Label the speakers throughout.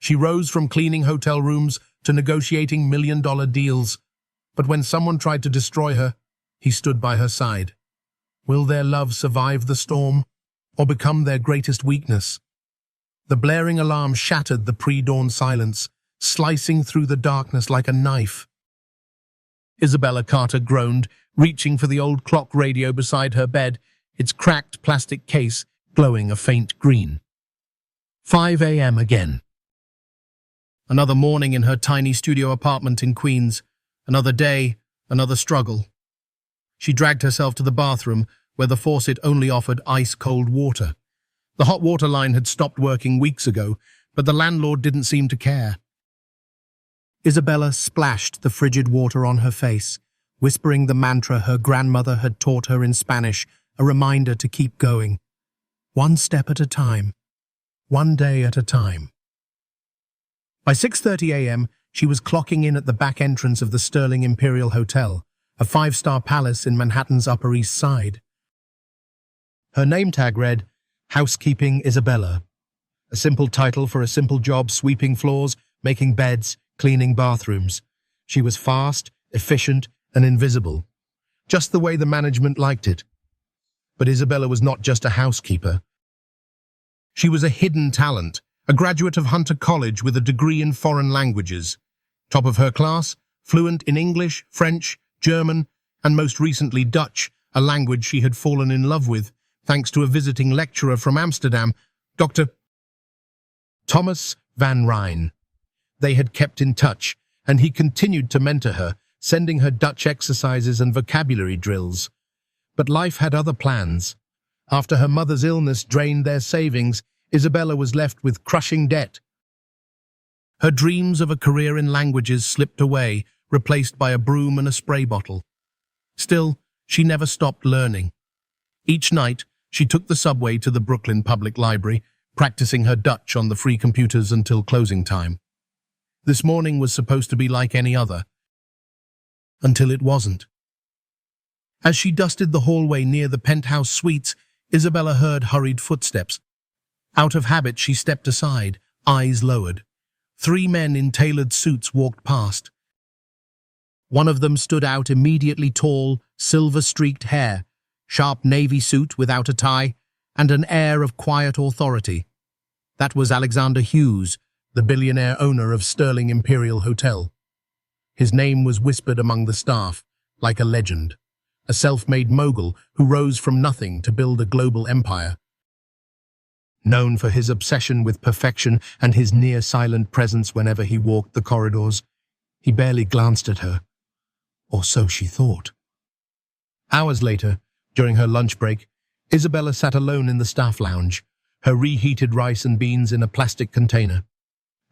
Speaker 1: She rose from cleaning hotel rooms to negotiating million-dollar deals. But when someone tried to destroy her, he stood by her side. Will their love survive the storm, or become their greatest weakness? The blaring alarm shattered the pre-dawn silence, slicing through the darkness like a knife. Isabella Carter groaned, reaching for the old clock radio beside her bed, its cracked plastic case glowing a faint green. 5 a.m. again. Another morning in her tiny studio apartment in Queens. Another day, another struggle. She dragged herself to the bathroom, where the faucet only offered ice-cold water. The hot water line had stopped working weeks ago, but the landlord didn't seem to care. Isabella splashed the frigid water on her face, whispering the mantra her grandmother had taught her in Spanish, a reminder to keep going. One step at a time. One day at a time. By 6:30 a.m., she was clocking in at the back entrance of the Sterling Imperial Hotel, a 5-star palace in Manhattan's Upper East Side. Her name tag read, Housekeeping Isabella, a simple title for a simple job sweeping floors, making beds, cleaning bathrooms. She was fast, efficient, and invisible, just the way the management liked it. But Isabella was not just a housekeeper. She was a hidden talent, a graduate of Hunter College with a degree in foreign languages. Top of her class, fluent in English, French, German, and most recently Dutch, a language she had fallen in love with, thanks to a visiting lecturer from Amsterdam, Dr. Thomas van Rijn. They had kept in touch, and he continued to mentor her, sending her Dutch exercises and vocabulary drills. But life had other plans. After her mother's illness drained their savings, Isabella was left with crushing debt. Her dreams of a career in languages slipped away, replaced by a broom and a spray bottle. Still, she never stopped learning. Each night, she took the subway to the Brooklyn Public Library, practicing her Dutch on the free computers until closing time. This morning was supposed to be like any other, until it wasn't. As she dusted the hallway near the penthouse suites, Isabella heard hurried footsteps. Out of habit, she stepped aside, eyes lowered. 3 men in tailored suits walked past. One of them stood out immediately: tall, silver-streaked hair, sharp navy suit without a tie, and an air of quiet authority. That was Alexander Hughes, the billionaire owner of Sterling Imperial Hotel. His name was whispered among the staff, like a legend, a self-made mogul who rose from nothing to build a global empire. Known for his obsession with perfection and his near-silent presence whenever he walked the corridors, he barely glanced at her, or so she thought. Hours later, during her lunch break, Isabella sat alone in the staff lounge, her reheated rice and beans in a plastic container.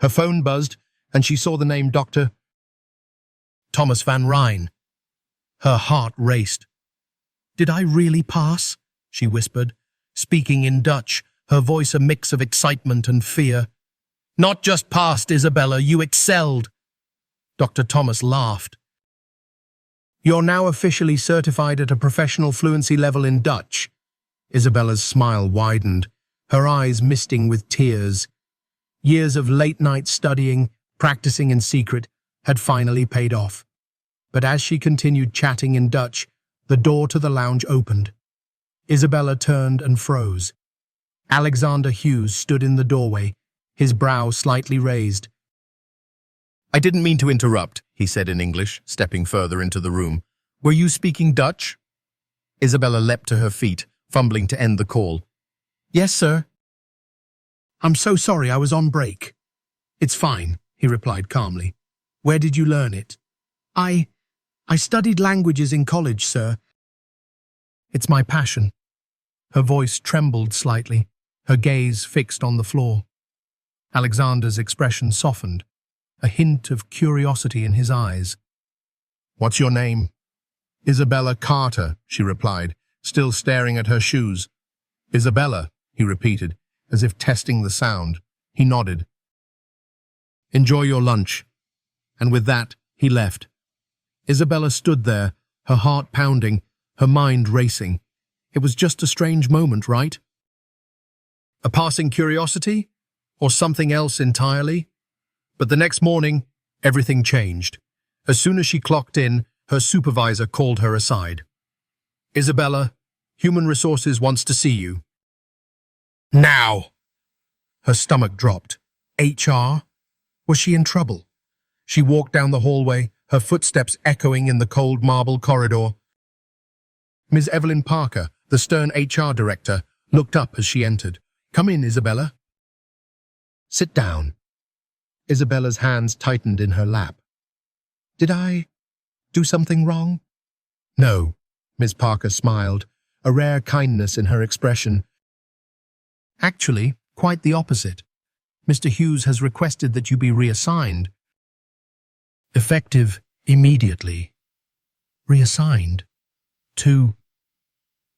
Speaker 1: Her phone buzzed, and she saw the name Dr. Thomas van Rijn. Her heart raced. "Did I really pass?" she whispered, speaking in Dutch, her voice a mix of excitement and fear. "Not just passed, Isabella, you excelled." Dr. Thomas laughed. "You're now officially certified at a professional fluency level in Dutch." Isabella's smile widened, her eyes misting with tears. Years of late-night studying, practicing in secret, had finally paid off. But as she continued chatting in Dutch, the door to the lounge opened. Isabella turned and froze. Alexander Hughes stood in the doorway, his brow slightly raised. "I didn't mean to interrupt," he said in English, stepping further into the room. "Were you speaking Dutch?" Isabella leapt to her feet, fumbling to end the call. "Yes, sir." "I'm so sorry, I was on break." "It's fine," he replied calmly. "Where did you learn it?" I studied languages in college, sir." "It's my passion." Her voice trembled slightly, her gaze fixed on the floor. Alexander's expression softened, a hint of curiosity in his eyes. "What's your name?" "Isabella Carter," she replied, still staring at her shoes. "Isabella," he repeated, as if testing the sound. He nodded. "Enjoy your lunch." And with that, he left. Isabella stood there, her heart pounding, her mind racing. It was just a strange moment, right? A passing curiosity? Or something else entirely? But the next morning, everything changed. As soon as she clocked in, her supervisor called her aside. "Isabella, Human Resources wants to see you." "Now!" Her stomach dropped. HR? Was she in trouble? She walked down the hallway, her footsteps echoing in the cold marble corridor. Ms. Evelyn Parker, the stern HR director, looked up as she entered. "Come in, Isabella." "Sit down." Isabella's hands tightened in her lap. "Did I do something wrong?" "No," Ms. Parker smiled, a rare kindness in her expression. "Actually, quite the opposite. Mr. Hughes has requested that you be reassigned. Effective immediately." "Reassigned? To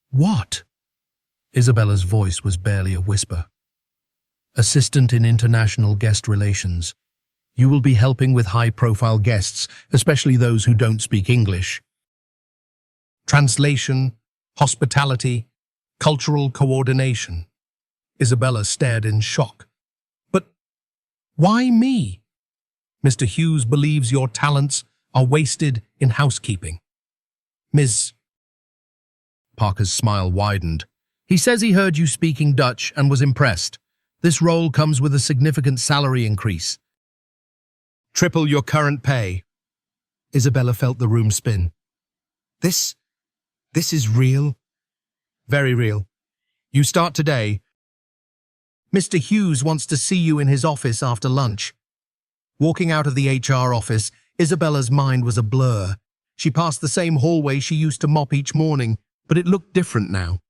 Speaker 1: what?" Isabella's voice was barely a whisper. "Assistant in International Guest Relations. You will be helping with high-profile guests, especially those who don't speak English. Translation, hospitality, cultural coordination." Isabella stared in shock. "But why me?" "Mr. Hughes believes your talents are wasted in housekeeping." "Ms." Parker's smile widened. "He says he heard you speaking Dutch and was impressed. This role comes with a significant salary increase. Triple your current pay." Isabella felt the room spin. This is real?" "Very real. You start today. Mr. Hughes wants to see you in his office after lunch." Walking out of the HR office, Isabella's mind was a blur. She passed the same hallway she used to mop each morning, but it looked different now.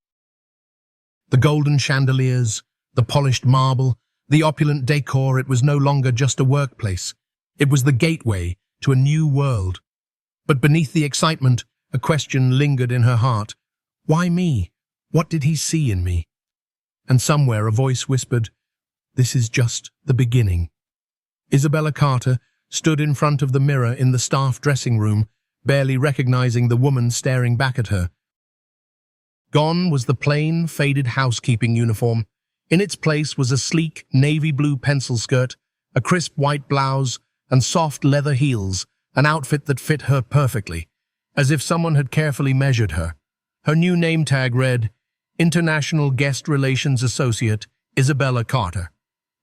Speaker 1: The golden chandeliers, the polished marble, the opulent decor, it was no longer just a workplace. It was the gateway to a new world. But beneath the excitement, a question lingered in her heart. Why me? What did he see in me? And somewhere a voice whispered, "This is just the beginning." Isabella Carter stood in front of the mirror in the staff dressing room, barely recognizing the woman staring back at her. Gone was the plain, faded housekeeping uniform. In its place was a sleek, navy blue pencil skirt, a crisp white blouse, and soft leather heels, an outfit that fit her perfectly, as if someone had carefully measured her. Her new name tag read, International Guest Relations Associate, Isabella Carter.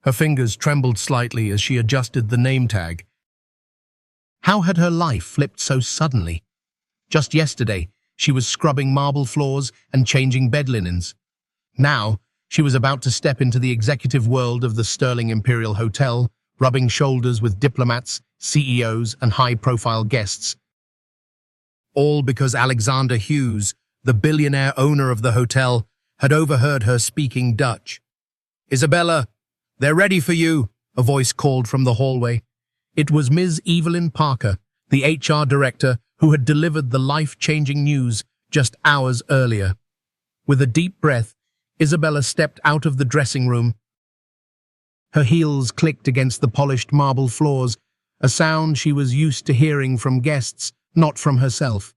Speaker 1: Her fingers trembled slightly as she adjusted the name tag. How had her life flipped so suddenly? Just yesterday, she was scrubbing marble floors and changing bed linens. Now, she was about to step into the executive world of the Sterling Imperial Hotel, rubbing shoulders with diplomats, CEOs, and high-profile guests. All because Alexander Hughes, the billionaire owner of the hotel, had overheard her speaking Dutch. "Isabella, they're ready for you," a voice called from the hallway. It was Ms. Evelyn Parker, the HR director, who had delivered the life-changing news just hours earlier. With a deep breath, Isabella stepped out of the dressing room. Her heels clicked against the polished marble floors, a sound she was used to hearing from guests, not from herself.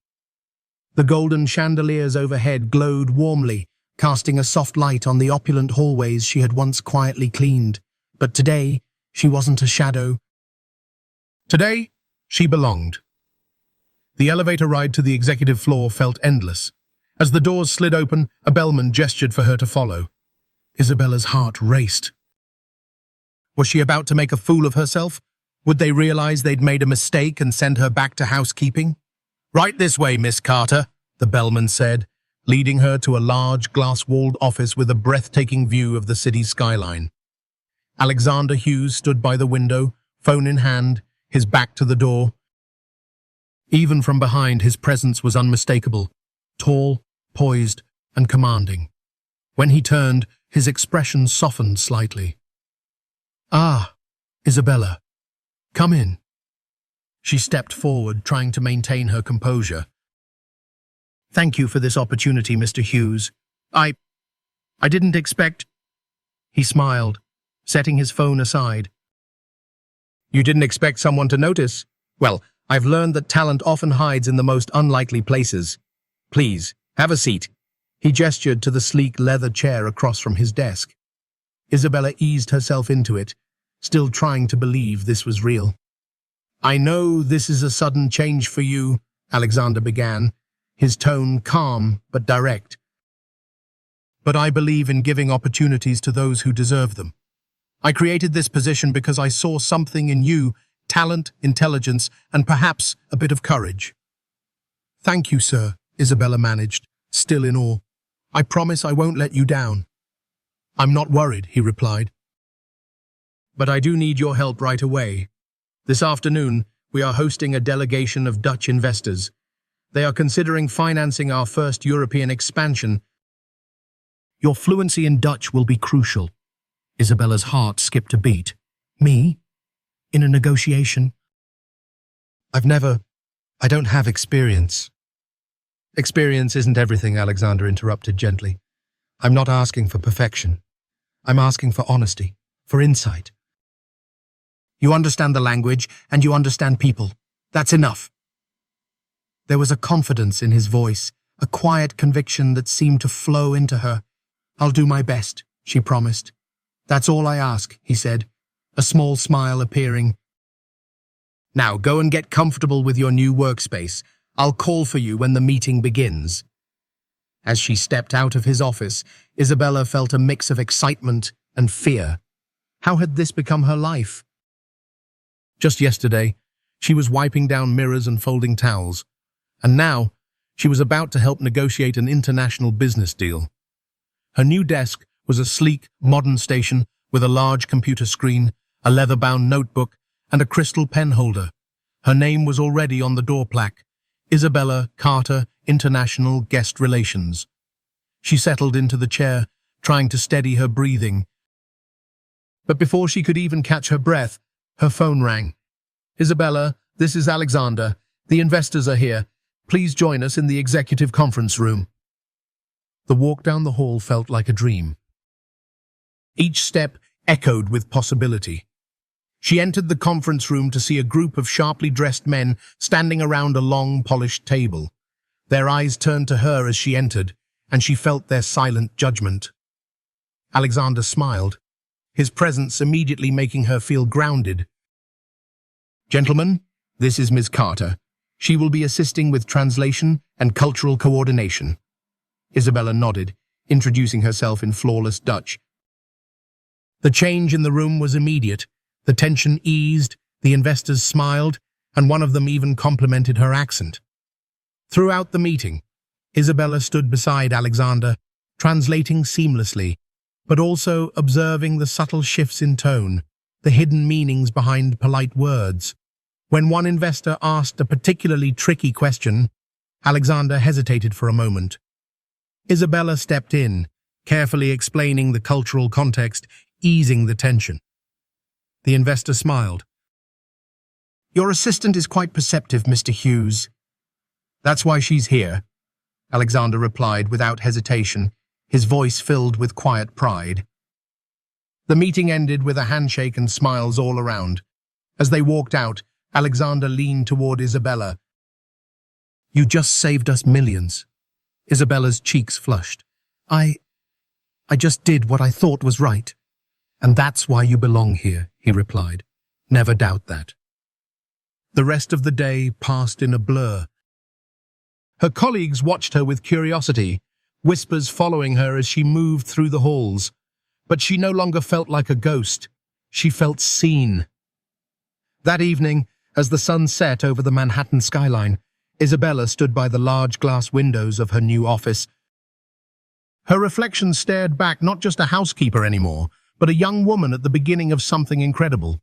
Speaker 1: The golden chandeliers overhead glowed warmly, casting a soft light on the opulent hallways she had once quietly cleaned. But today, she wasn't a shadow. Today, she belonged. The elevator ride to the executive floor felt endless. As the doors slid open, a bellman gestured for her to follow. Isabella's heart raced. Was she about to make a fool of herself? Would they realize they'd made a mistake and send her back to housekeeping? "Right this way, Miss Carter," the bellman said, leading her to a large, glass-walled office with a breathtaking view of the city's skyline. Alexander Hughes stood by the window, phone in hand, his back to the door. Even from behind, his presence was unmistakable, tall, poised, and commanding. When he turned, his expression softened slightly. "Ah, Isabella, come in." She stepped forward, trying to maintain her composure. "Thank you for this opportunity, Mr. Hughes. I didn't expect—" He smiled, setting his phone aside. "You didn't expect someone to notice? Well, I've learned that talent often hides in the most unlikely places. Please, have a seat." He gestured to the sleek leather chair across from his desk. Isabella eased herself into it, still trying to believe this was real. "I know this is a sudden change for you," Alexander began, his tone calm but direct. "But I believe in giving opportunities to those who deserve them. I created this position because I saw something in you, talent, intelligence, and perhaps a bit of courage." "Thank you, sir," Isabella managed, still in awe. "I promise I won't let you down." "I'm not worried," he replied. "But I do need your help right away. This afternoon, we are hosting a delegation of Dutch investors. They are considering financing our first European expansion. Your fluency in Dutch will be crucial." Isabella's heart skipped a beat. "Me? In a negotiation?" I don't have experience." "Experience isn't everything," Alexander interrupted gently. "I'm not asking for perfection. I'm asking for honesty, for insight. You understand the language, and you understand people. That's enough." There was a confidence in his voice, a quiet conviction that seemed to flow into her. "I'll do my best," she promised. "That's all I ask," he said, a small smile appearing. "Now go and get comfortable with your new workspace. I'll call for you when the meeting begins." As she stepped out of his office, Isabella felt a mix of excitement and fear. How had this become her life? Just yesterday, she was wiping down mirrors and folding towels, and now she was about to help negotiate an international business deal. Her new desk was a sleek, modern station with a large computer screen, a leather-bound notebook, and a crystal pen holder. Her name was already on the door plaque: Isabella Carter, International Guest Relations. She settled into the chair, trying to steady her breathing. But before she could even catch her breath, her phone rang. "Isabella, this is Alexander. The investors are here. Please join us in the executive conference room." The walk down the hall felt like a dream. Each step echoed with possibility. She entered the conference room to see a group of sharply dressed men standing around a long, polished table. Their eyes turned to her as she entered, and she felt their silent judgment. Alexander smiled, his presence immediately making her feel grounded. "Gentlemen, this is Ms. Carter. She will be assisting with translation and cultural coordination." Isabella nodded, introducing herself in flawless Dutch. The change in the room was immediate. The tension eased, the investors smiled, and one of them even complimented her accent. Throughout the meeting, Isabella stood beside Alexander, translating seamlessly, but also observing the subtle shifts in tone, the hidden meanings behind polite words. When one investor asked a particularly tricky question, Alexander hesitated for a moment. Isabella stepped in, carefully explaining the cultural context, easing the tension. The investor smiled. "Your assistant is quite perceptive, Mr. Hughes." "That's why she's here," Alexander replied without hesitation, his voice filled with quiet pride. The meeting ended with a handshake and smiles all around. As they walked out, Alexander leaned toward Isabella. "You just saved us millions." Isabella's cheeks flushed. I just did what I thought was right." "And that's why you belong here," he replied. "Never doubt that." The rest of the day passed in a blur. Her colleagues watched her with curiosity, whispers following her as she moved through the halls. But she no longer felt like a ghost. She felt seen. That evening, as the sun set over the Manhattan skyline, Isabella stood by the large glass windows of her new office. Her reflection stared back not just a housekeeper anymore, but a young woman at the beginning of something incredible.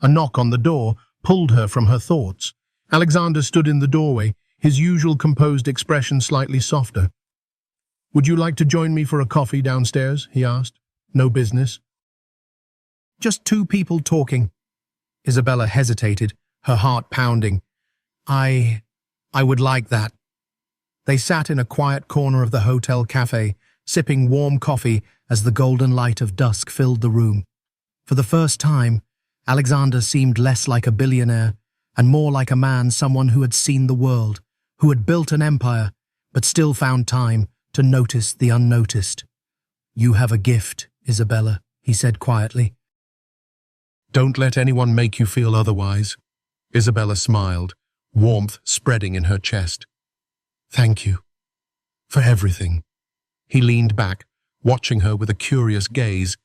Speaker 1: A knock on the door pulled her from her thoughts. Alexander stood in the doorway, his usual composed expression slightly softer. "Would you like to join me for a coffee downstairs?" he asked. "No business." "Just two people talking." Isabella hesitated, her heart pounding. I would like that." They sat in a quiet corner of the hotel cafe, sipping warm coffee as the golden light of dusk filled the room. For the first time, Alexander seemed less like a billionaire and more like a man, someone who had seen the world, who had built an empire, but still found time to notice the unnoticed. "You have a gift, Isabella," he said quietly. Don't let anyone make you feel otherwise. Isabella smiled, warmth spreading in her chest. Thank you. For everything. He leaned back, watching her with a curious gaze.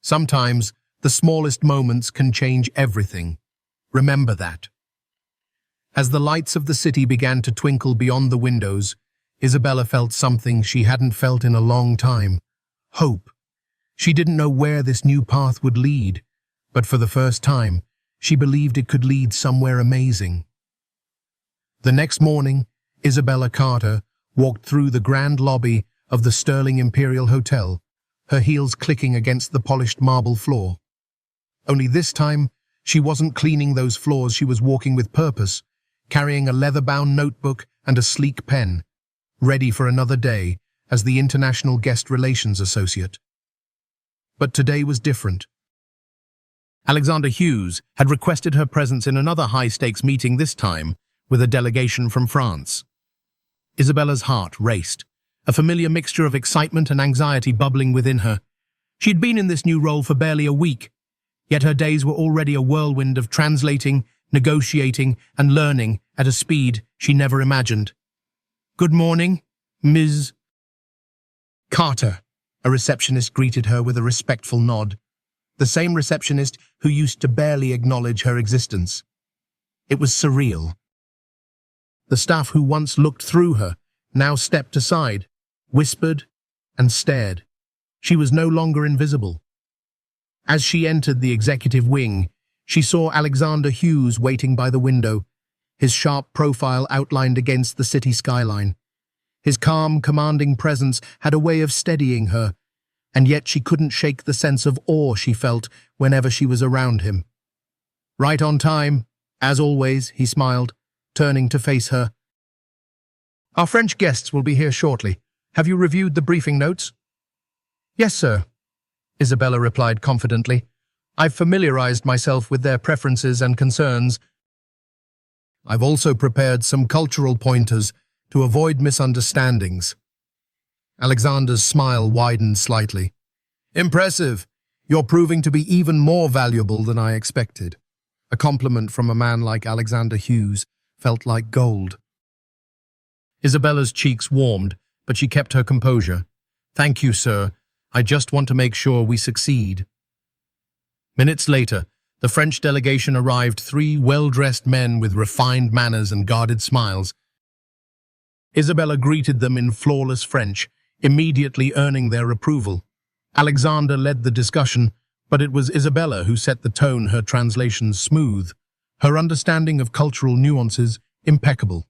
Speaker 1: Sometimes, the smallest moments can change everything. Remember that. As the lights of the city began to twinkle beyond the windows, Isabella felt something she hadn't felt in a long time. Hope. She didn't know where this new path would lead, but for the first time, she believed it could lead somewhere amazing. The next morning, Isabella Carter walked through the grand lobby of the Sterling Imperial Hotel, her heels clicking against the polished marble floor. Only this time, she wasn't cleaning those floors, she was walking with purpose, carrying a leather-bound notebook and a sleek pen, ready for another day as the International Guest Relations Associate. But today was different. Alexander Hughes had requested her presence in another high-stakes meeting, this time with a delegation from France. Isabella's heart raced, a familiar mixture of excitement and anxiety bubbling within her. She'd been in this new role for barely a week, yet her days were already a whirlwind of translating, negotiating, and learning at a speed she never imagined. "Good morning, Ms. Carter," a receptionist greeted her with a respectful nod, the same receptionist who used to barely acknowledge her existence. It was surreal. The staff who once looked through her now stepped aside, whispered, and stared. She was no longer invisible. As she entered the executive wing, she saw Alexander Hughes waiting by the window, his sharp profile outlined against the city skyline. His calm, commanding presence had a way of steadying her, and yet she couldn't shake the sense of awe she felt whenever she was around him. "Right on time, as always," he smiled, turning to face her. "Our French guests will be here shortly. Have you reviewed the briefing notes?" "Yes, sir," Isabella replied confidently. "I've familiarized myself with their preferences and concerns. I've also prepared some cultural pointers to avoid misunderstandings." Alexander's smile widened slightly. "Impressive. You're proving to be even more valuable than I expected." A compliment from a man like Alexander Hughes felt like gold. Isabella's cheeks warmed, but she kept her composure. "Thank you, sir. I just want to make sure we succeed." Minutes later, the French delegation arrived, 3 well-dressed men with refined manners and guarded smiles. Isabella greeted them in flawless French, immediately earning their approval. Alexander led the discussion, but it was Isabella who set the tone, her translations smooth, her understanding of cultural nuances impeccable.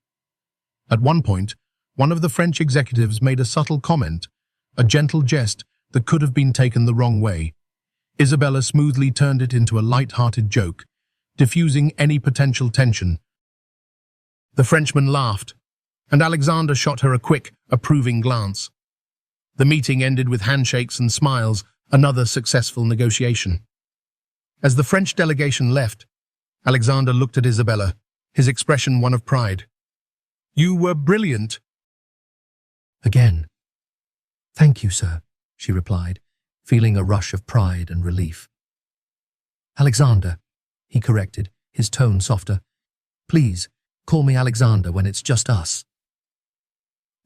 Speaker 1: At one point, one of the French executives made a subtle comment, a gentle jest that could have been taken the wrong way. Isabella smoothly turned it into a light-hearted joke, diffusing any potential tension. The Frenchman laughed, and Alexander shot her a quick, approving glance. The meeting ended with handshakes and smiles, another successful negotiation. As the French delegation left, Alexander looked at Isabella, his expression one of pride. "You were brilliant." "Again." "Thank you, sir," she replied, feeling a rush of pride and relief. "Alexander," he corrected, his tone softer. "Please, call me Alexander when it's just us."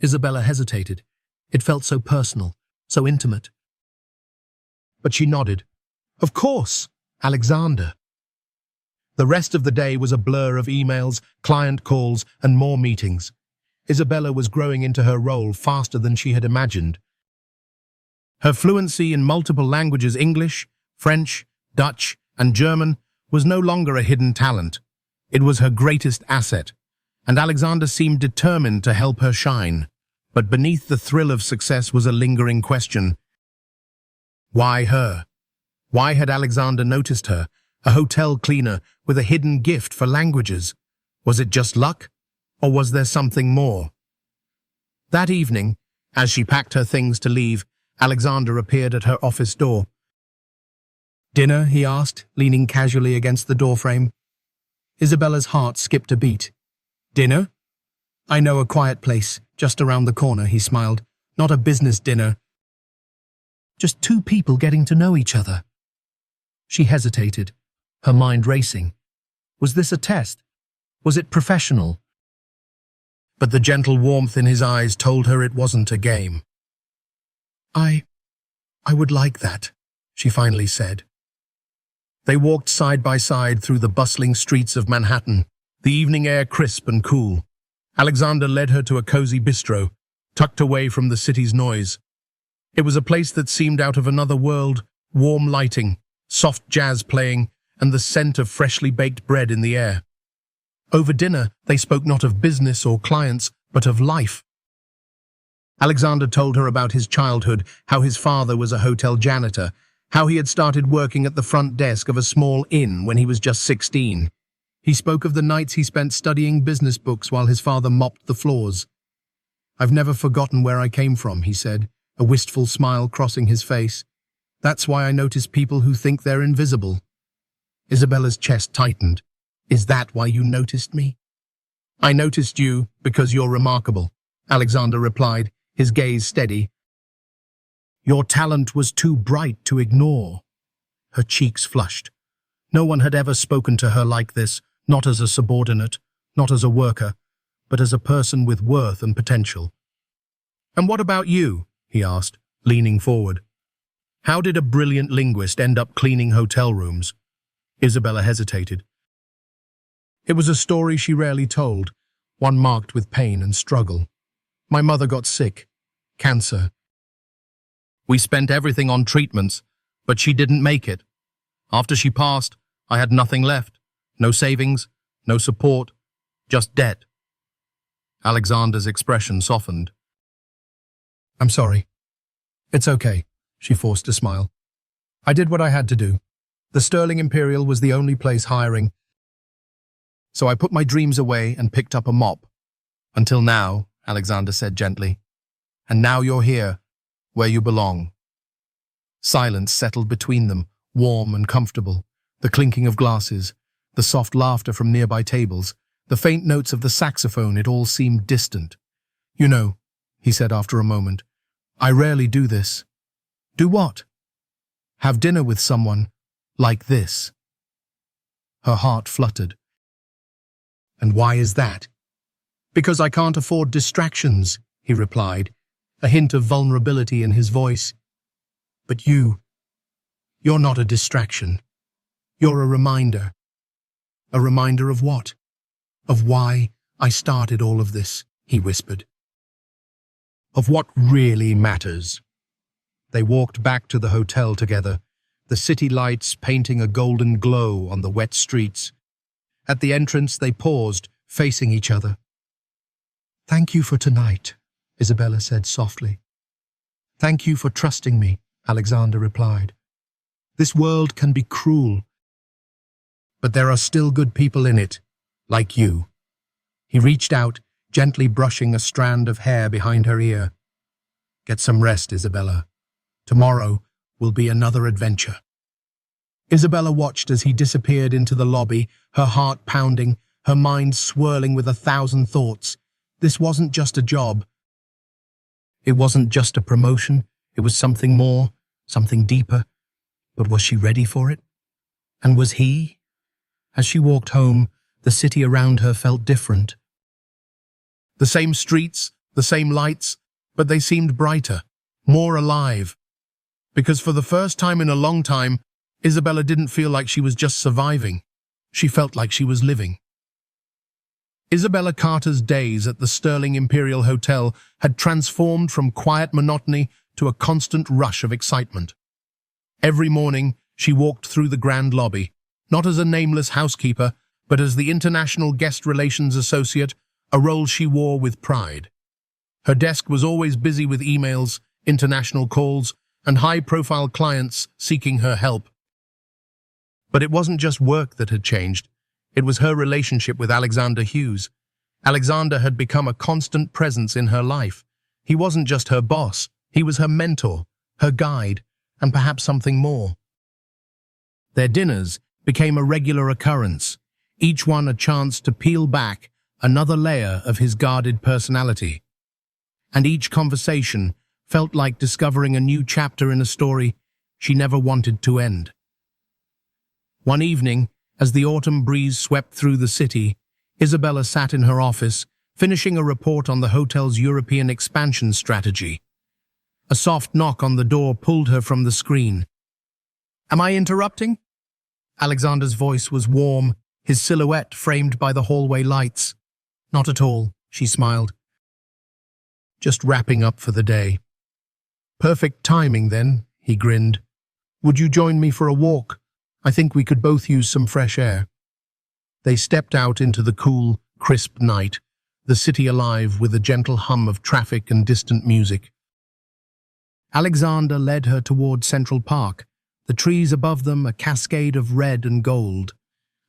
Speaker 1: Isabella hesitated. It felt so personal, so intimate. But she nodded. "Of course, Alexander." The rest of the day was a blur of emails, client calls, and more meetings. Isabella was growing into her role faster than she had imagined. Her fluency in multiple languages, English, French, Dutch, and German, was no longer a hidden talent. It was her greatest asset, and Alexander seemed determined to help her shine. But beneath the thrill of success was a lingering question. Why her? Why had Alexander noticed her, a hotel cleaner with a hidden gift for languages? Was it just luck, or was there something more? That evening, as she packed her things to leave, Alexander appeared at her office door. "Dinner?" he asked, leaning casually against the doorframe. Isabella's heart skipped a beat. "Dinner? I know a quiet place, just around the corner," he smiled. "Not a business dinner. Just 2 people getting to know each other." She hesitated, her mind racing. Was this a test? Was it professional? But the gentle warmth in his eyes told her it wasn't a game. I would like that, she finally said. They walked side by side through the bustling streets of Manhattan, the evening air crisp and cool. Alexander led her to a cozy bistro, tucked away from the city's noise. It was a place that seemed out of another world, warm lighting, soft jazz playing, and the scent of freshly baked bread in the air. Over dinner, they spoke not of business or clients, but of life. Alexander told her about his childhood, how his father was a hotel janitor, how he had started working at the front desk of a small inn when he was just 16. He spoke of the nights he spent studying business books while his father mopped the floors. "I've never forgotten where I came from," he said, a wistful smile crossing his face. "That's why I notice people who think they're invisible." Isabella's chest tightened. "Is that why you noticed me?" "I noticed you because you're remarkable," Alexander replied, his gaze steady. "Your talent was too bright to ignore." Her cheeks flushed. No one had ever spoken to her like this, not as a subordinate, not as a worker, but as a person with worth and potential. "And what about you?" he asked, leaning forward. "How did a brilliant linguist end up cleaning hotel rooms?" Isabella hesitated. It was a story she rarely told, one marked with pain and struggle. "My mother got sick. Cancer. We spent everything on treatments, but she didn't make it. After she passed, I had nothing left. No savings, no support, just debt." Alexander's expression softened. "I'm sorry. It's okay," she forced a smile. "I did what I had to do. The Sterling Imperial was the only place hiring, so I put my dreams away and picked up a mop. Until now," Alexander said gently. "And now you're here, where you belong." Silence settled between them, warm and comfortable. The clinking of glasses, the soft laughter from nearby tables, the faint notes of the saxophone, it all seemed distant. "You know," he said after a moment, "I rarely do this." "Do what?" "Have dinner with someone like this." Her heart fluttered. "And why is that?" "Because I can't afford distractions," he replied, a hint of vulnerability in his voice. "But you're not a distraction. You're a reminder." "A reminder of what?" "Of why I started all of this," he whispered. "Of what really matters." They walked back to the hotel together, the city lights painting a golden glow on the wet streets. At the entrance, they paused, facing each other. "Thank you for tonight," Isabella said softly. "Thank you for trusting me," Alexander replied. "This world can be cruel, but there are still good people in it, like you." He reached out, gently brushing a strand of hair behind her ear. "Get some rest, Isabella. Tomorrow will be another adventure." Isabella watched as he disappeared into the lobby, her heart pounding, her mind swirling with 1,000 thoughts. This wasn't just a job. It wasn't just a promotion. It was something more, something deeper. But was she ready for it? And was he? As she walked home, the city around her felt different. The same streets, the same lights, but they seemed brighter, more alive. Because for the first time in a long time, Isabella didn't feel like she was just surviving. She felt like she was living. Isabella Carter's days at the Sterling Imperial Hotel had transformed from quiet monotony to a constant rush of excitement. Every morning, she walked through the grand lobby, not as a nameless housekeeper, but as the International Guest Relations Associate, a role she wore with pride. Her desk was always busy with emails, international calls, and high-profile clients seeking her help. But it wasn't just work that had changed. It was her relationship with Alexander Hughes. Alexander had become a constant presence in her life. He wasn't just her boss, he was her mentor, her guide, and perhaps something more. Their dinners became a regular occurrence, each one a chance to peel back another layer of his guarded personality. And each conversation felt like discovering a new chapter in a story she never wanted to end. One evening, as the autumn breeze swept through the city, Isabella sat in her office, finishing a report on the hotel's European expansion strategy. A soft knock on the door pulled her from the screen. "Am I interrupting?" Alexander's voice was warm, his silhouette framed by the hallway lights. "Not at all," she smiled. "Just wrapping up for the day." "Perfect timing, then," he grinned. "Would you join me for a walk? I think we could both use some fresh air." They stepped out into the cool, crisp night, the city alive with a gentle hum of traffic and distant music. Alexander led her toward Central Park, the trees above them a cascade of red and gold.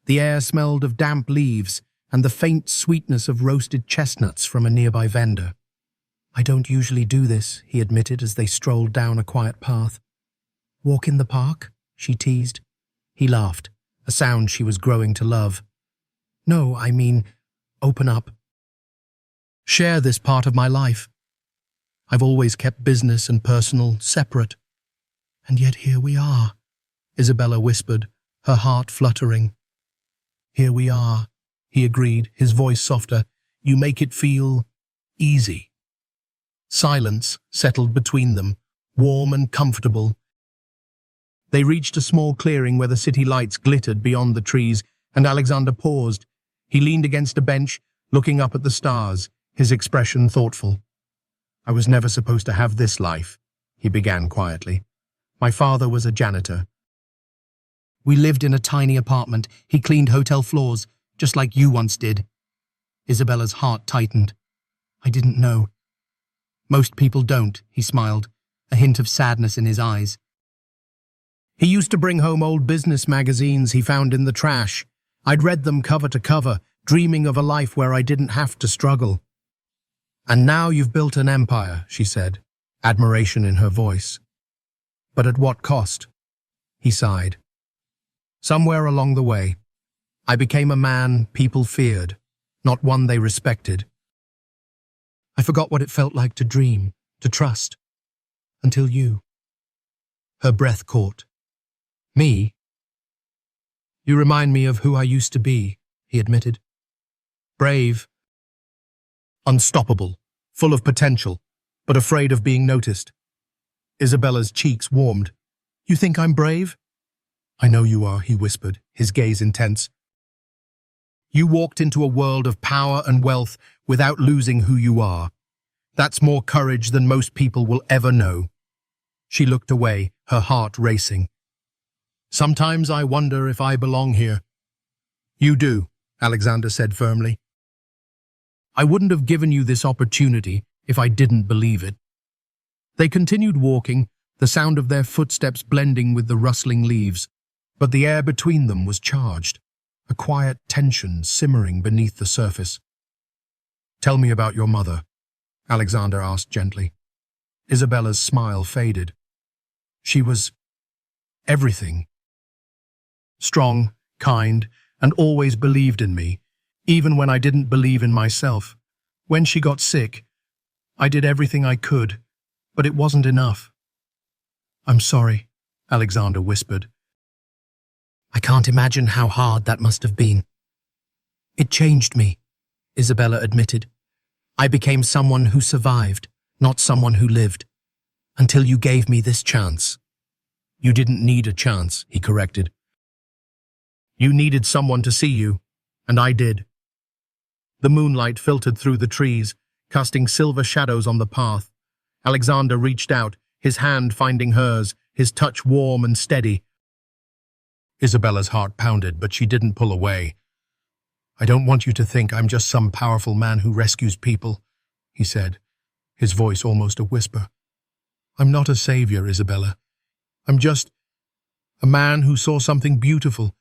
Speaker 1: The air smelled of damp leaves and the faint sweetness of roasted chestnuts from a nearby vendor. "I don't usually do this," he admitted as they strolled down a quiet path. "Walk in the park?" she teased. He laughed, a sound she was growing to love. "No, I mean, open up. Share this part of my life. I've always kept business and personal separate. And yet here we are," Isabella whispered, her heart fluttering. "Here we are," he agreed, his voice softer. "You make it feel easy." Silence settled between them, warm and comfortable. They reached a small clearing where the city lights glittered beyond the trees, and Alexander paused. He leaned against a bench, looking up at the stars, his expression thoughtful. "I was never supposed to have this life," he began quietly. "My father was a janitor. We lived in a tiny apartment. He cleaned hotel floors, just like you once did." Isabella's heart tightened. "I didn't know." "Most people don't," he smiled, a hint of sadness in his eyes. "He used to bring home old business magazines he found in the trash. I'd read them cover to cover, dreaming of a life where I didn't have to struggle." "And now you've built an empire," she said, admiration in her voice. "But at what cost?" He sighed. "Somewhere along the way, I became a man people feared, not one they respected. I forgot what it felt like to dream, to trust, until you." Her breath caught. "Me? You remind me of who I used to be," he admitted. "Brave, unstoppable, full of potential, but afraid of being noticed." Isabella's cheeks warmed. "You think I'm brave?" "I know you are," he whispered, his gaze intense. "You walked into a world of power and wealth without losing who you are. That's more courage than most people will ever know." She looked away, her heart racing. "Sometimes I wonder if I belong here." "You do," Alexander said firmly. "I wouldn't have given you this opportunity if I didn't believe it." They continued walking, the sound of their footsteps blending with the rustling leaves, but the air between them was charged, a quiet tension simmering beneath the surface. "Tell me about your mother," Alexander asked gently. Isabella's smile faded. "She was everything. Strong, kind, and always believed in me, even when I didn't believe in myself. When she got sick, I did everything I could, but it wasn't enough." "I'm sorry," Alexander whispered. "I can't imagine how hard that must have been." "It changed me," Isabella admitted. "I became someone who survived, not someone who lived. Until you gave me this chance." "You didn't need a chance," he corrected. "You needed someone to see you, and I did." The moonlight filtered through the trees, casting silver shadows on the path. Alexander reached out, his hand finding hers, his touch warm and steady. Isabella's heart pounded, but she didn't pull away. "I don't want you to think I'm just some powerful man who rescues people," he said, his voice almost a whisper. "I'm not a savior, Isabella. I'm just a man who saw something beautiful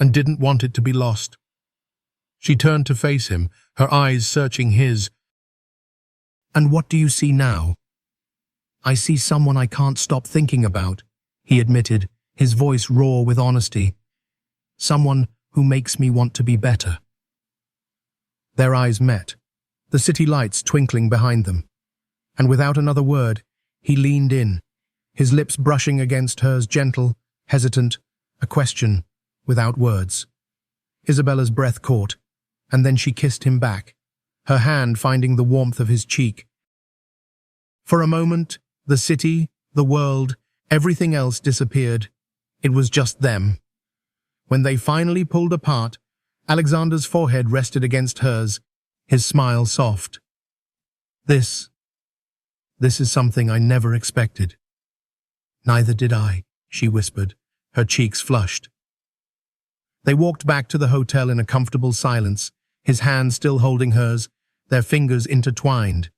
Speaker 1: and didn't want it to be lost." She turned to face him, her eyes searching his. "And what do you see now?" "I see someone I can't stop thinking about," he admitted, his voice raw with honesty. "Someone who makes me want to be better." Their eyes met, the city lights twinkling behind them. And without another word, he leaned in, his lips brushing against hers, gentle, hesitant, a question without words. Isabella's breath caught, and then she kissed him back, her hand finding the warmth of his cheek. For a moment, the city, the world, everything else disappeared. It was just them. When they finally pulled apart, Alexander's forehead rested against hers, his smile soft. This is something I never expected. Neither did I, she whispered, her cheeks flushed. They walked back to the hotel in a comfortable silence, his hand still holding hers, their fingers intertwined.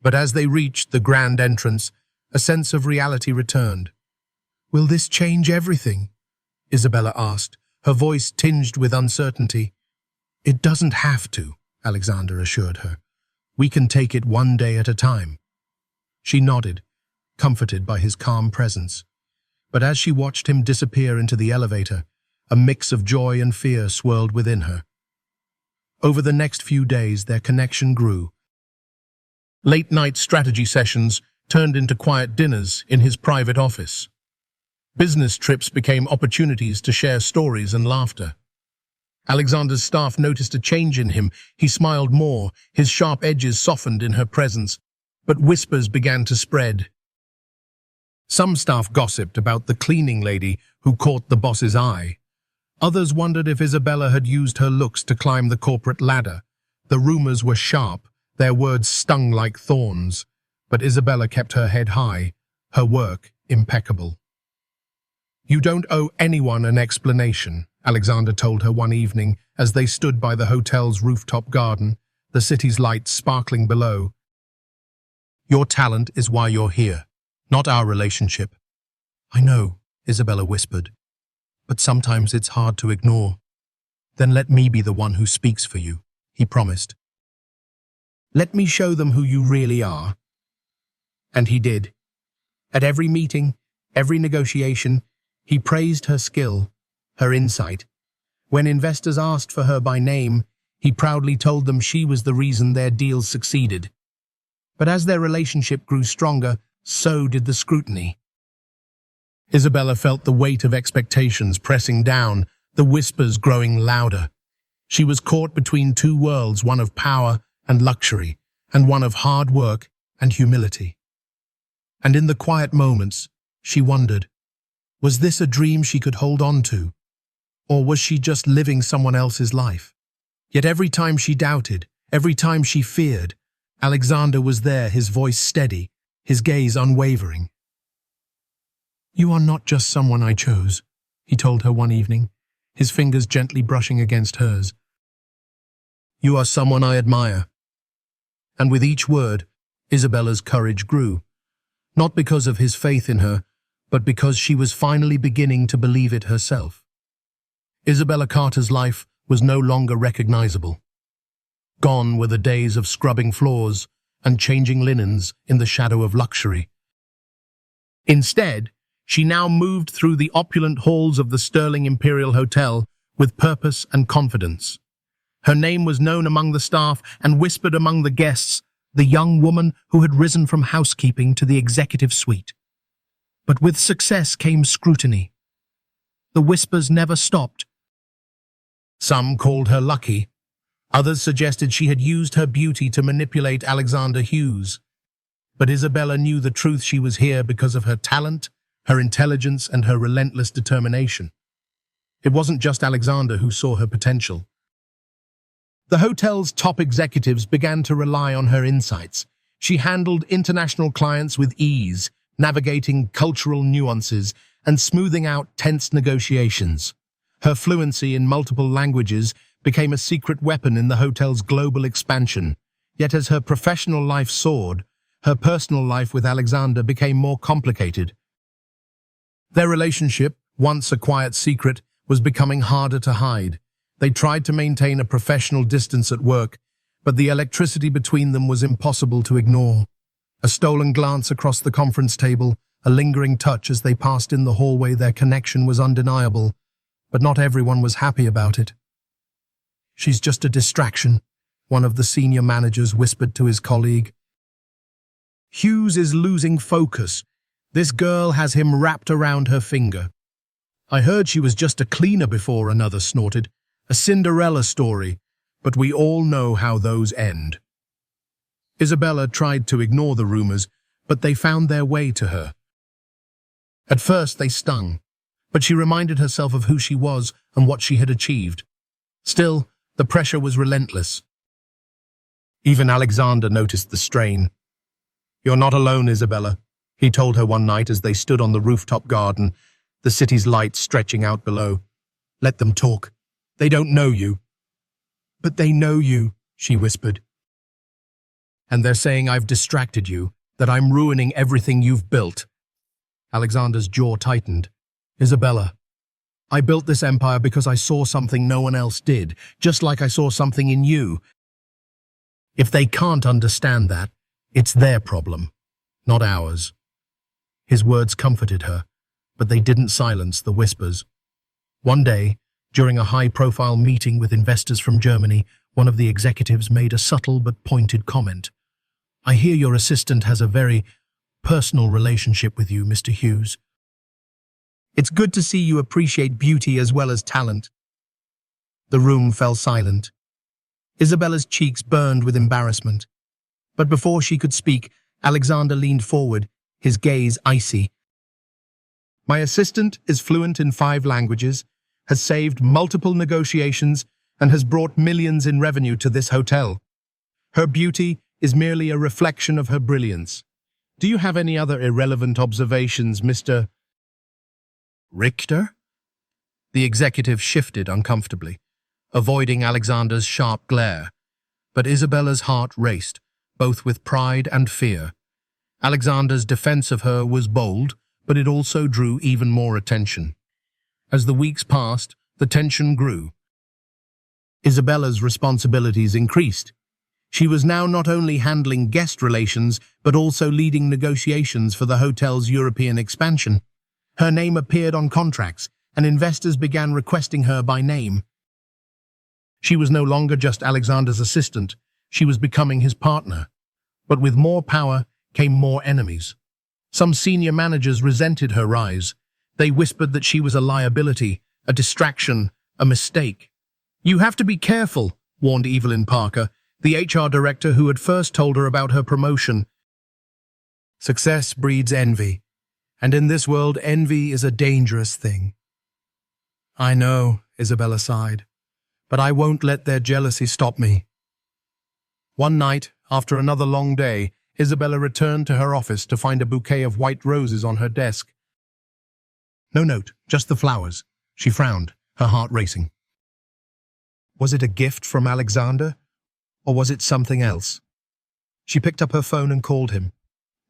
Speaker 1: But as they reached the grand entrance, a sense of reality returned. "Will this change everything?" Isabella asked, her voice tinged with uncertainty. "It doesn't have to," Alexander assured her. "We can take it one day at a time." She nodded, comforted by his calm presence. But as she watched him disappear into the elevator, a mix of joy and fear swirled within her. Over the next few days, their connection grew. Late-night strategy sessions turned into quiet dinners in his private office. Business trips became opportunities to share stories and laughter. Alexander's staff noticed a change in him. He smiled more, his sharp edges softened in her presence, but whispers began to spread. Some staff gossiped about the cleaning lady who caught the boss's eye. Others wondered if Isabella had used her looks to climb the corporate ladder. The rumors were sharp, their words stung like thorns, but Isabella kept her head high, her work impeccable. "You don't owe anyone an explanation," Alexander told her one evening as they stood by the hotel's rooftop garden, the city's lights sparkling below. "Your talent is why you're here, not our relationship." "I know," Isabella whispered, "but sometimes it's hard to ignore." "Then let me be the one who speaks for you," he promised. "Let me show them who you really are." And he did. At every meeting, every negotiation, he praised her skill, her insight. When investors asked for her by name, he proudly told them she was the reason their deals succeeded. But as their relationship grew stronger, so did the scrutiny. Isabella felt the weight of expectations pressing down, the whispers growing louder. She was caught between two worlds, one of power and luxury, and one of hard work and humility. And in the quiet moments, she wondered, was this a dream she could hold on to? Or was she just living someone else's life? Yet every time she doubted, every time she feared, Alexander was there, his voice steady, his gaze unwavering. "You are not just someone I chose," he told her one evening, his fingers gently brushing against hers. "You are someone I admire." And with each word, Isabella's courage grew, not because of his faith in her, but because she was finally beginning to believe it herself. Isabella Carter's life was no longer recognizable. Gone were the days of scrubbing floors and changing linens in the shadow of luxury. Instead, she now moved through the opulent halls of the Sterling Imperial Hotel with purpose and confidence. Her name was known among the staff and whispered among the guests, the young woman who had risen from housekeeping to the executive suite. But with success came scrutiny. The whispers never stopped. Some called her lucky. Others suggested she had used her beauty to manipulate Alexander Hughes. But Isabella knew the truth. She was here because of her talent, her intelligence, and her relentless determination. It wasn't just Alexander who saw her potential. The hotel's top executives began to rely on her insights. She handled international clients with ease, navigating cultural nuances and smoothing out tense negotiations. Her fluency in multiple languages became a secret weapon in the hotel's global expansion. Yet as her professional life soared, her personal life with Alexander became more complicated. Their relationship, once a quiet secret, was becoming harder to hide. They tried to maintain a professional distance at work, but the electricity between them was impossible to ignore. A stolen glance across the conference table, a lingering touch as they passed in the hallway, their connection was undeniable, but not everyone was happy about it. "She's just a distraction," one of the senior managers whispered to his colleague. "Hughes is losing focus. This girl has him wrapped around her finger." I heard she was just a cleaner before, another snorted. A Cinderella story, but we all know how those end. Isabella tried to ignore the rumors, but they found their way to her. At first they stung, but she reminded herself of who she was and what she had achieved. Still, the pressure was relentless. Even Alexander noticed the strain. "You're not alone, Isabella," he told her one night as they stood on the rooftop garden, the city's lights stretching out below. "Let them talk. They don't know you." "But they know you," she whispered. "And they're saying I've distracted you, that I'm ruining everything you've built." Alexander's jaw tightened. "Isabella, I built this empire because I saw something no one else did, just like I saw something in you. If they can't understand that, it's their problem, not ours." His words comforted her, but they didn't silence the whispers. One day, during a high-profile meeting with investors from Germany, one of the executives made a subtle but pointed comment. "I hear your assistant has a very personal relationship with you, Mr. Hughes. It's good to see you appreciate beauty as well as talent." The room fell silent. Isabella's cheeks burned with embarrassment. But before she could speak, Alexander leaned forward, his gaze icy. "My assistant is fluent in 5 languages, has saved multiple negotiations, and has brought millions in revenue to this hotel. Her beauty is merely a reflection of her brilliance. Do you have any other irrelevant observations, Mr. Richter?" The executive shifted uncomfortably, avoiding Alexander's sharp glare. But Isabella's heart raced, both with pride and fear. Alexander's defense of her was bold, but it also drew even more attention. As the weeks passed, the tension grew. Isabella's responsibilities increased. She was now not only handling guest relations, but also leading negotiations for the hotel's European expansion. Her name appeared on contracts, and investors began requesting her by name. She was no longer just Alexander's assistant, she was becoming his partner. But with more power came more enemies. Some senior managers resented her rise. They whispered that she was a liability, a distraction, a mistake. "You have to be careful," warned Evelyn Parker, the HR director who had first told her about her promotion. "Success breeds envy, and in this world envy is a dangerous thing." "I know," Isabella sighed, "but I won't let their jealousy stop me." One night, after another long day, Isabella returned to her office to find a bouquet of white roses on her desk. "No note, just the flowers." She frowned, her heart racing. Was it a gift from Alexander, or was it something else? She picked up her phone and called him.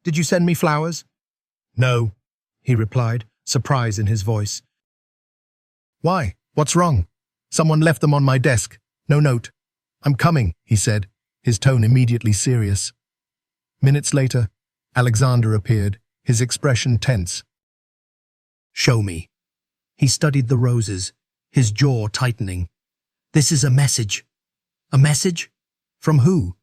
Speaker 1: "Did you send me flowers?" "No," he replied, surprise in his voice. "Why? What's wrong?" "Someone left them on my desk. No note." "I'm coming," he said, his tone immediately serious. Minutes later, Alexander appeared, his expression tense. "Show me." He studied the roses, his jaw tightening. "This is a message." "A message? From who?"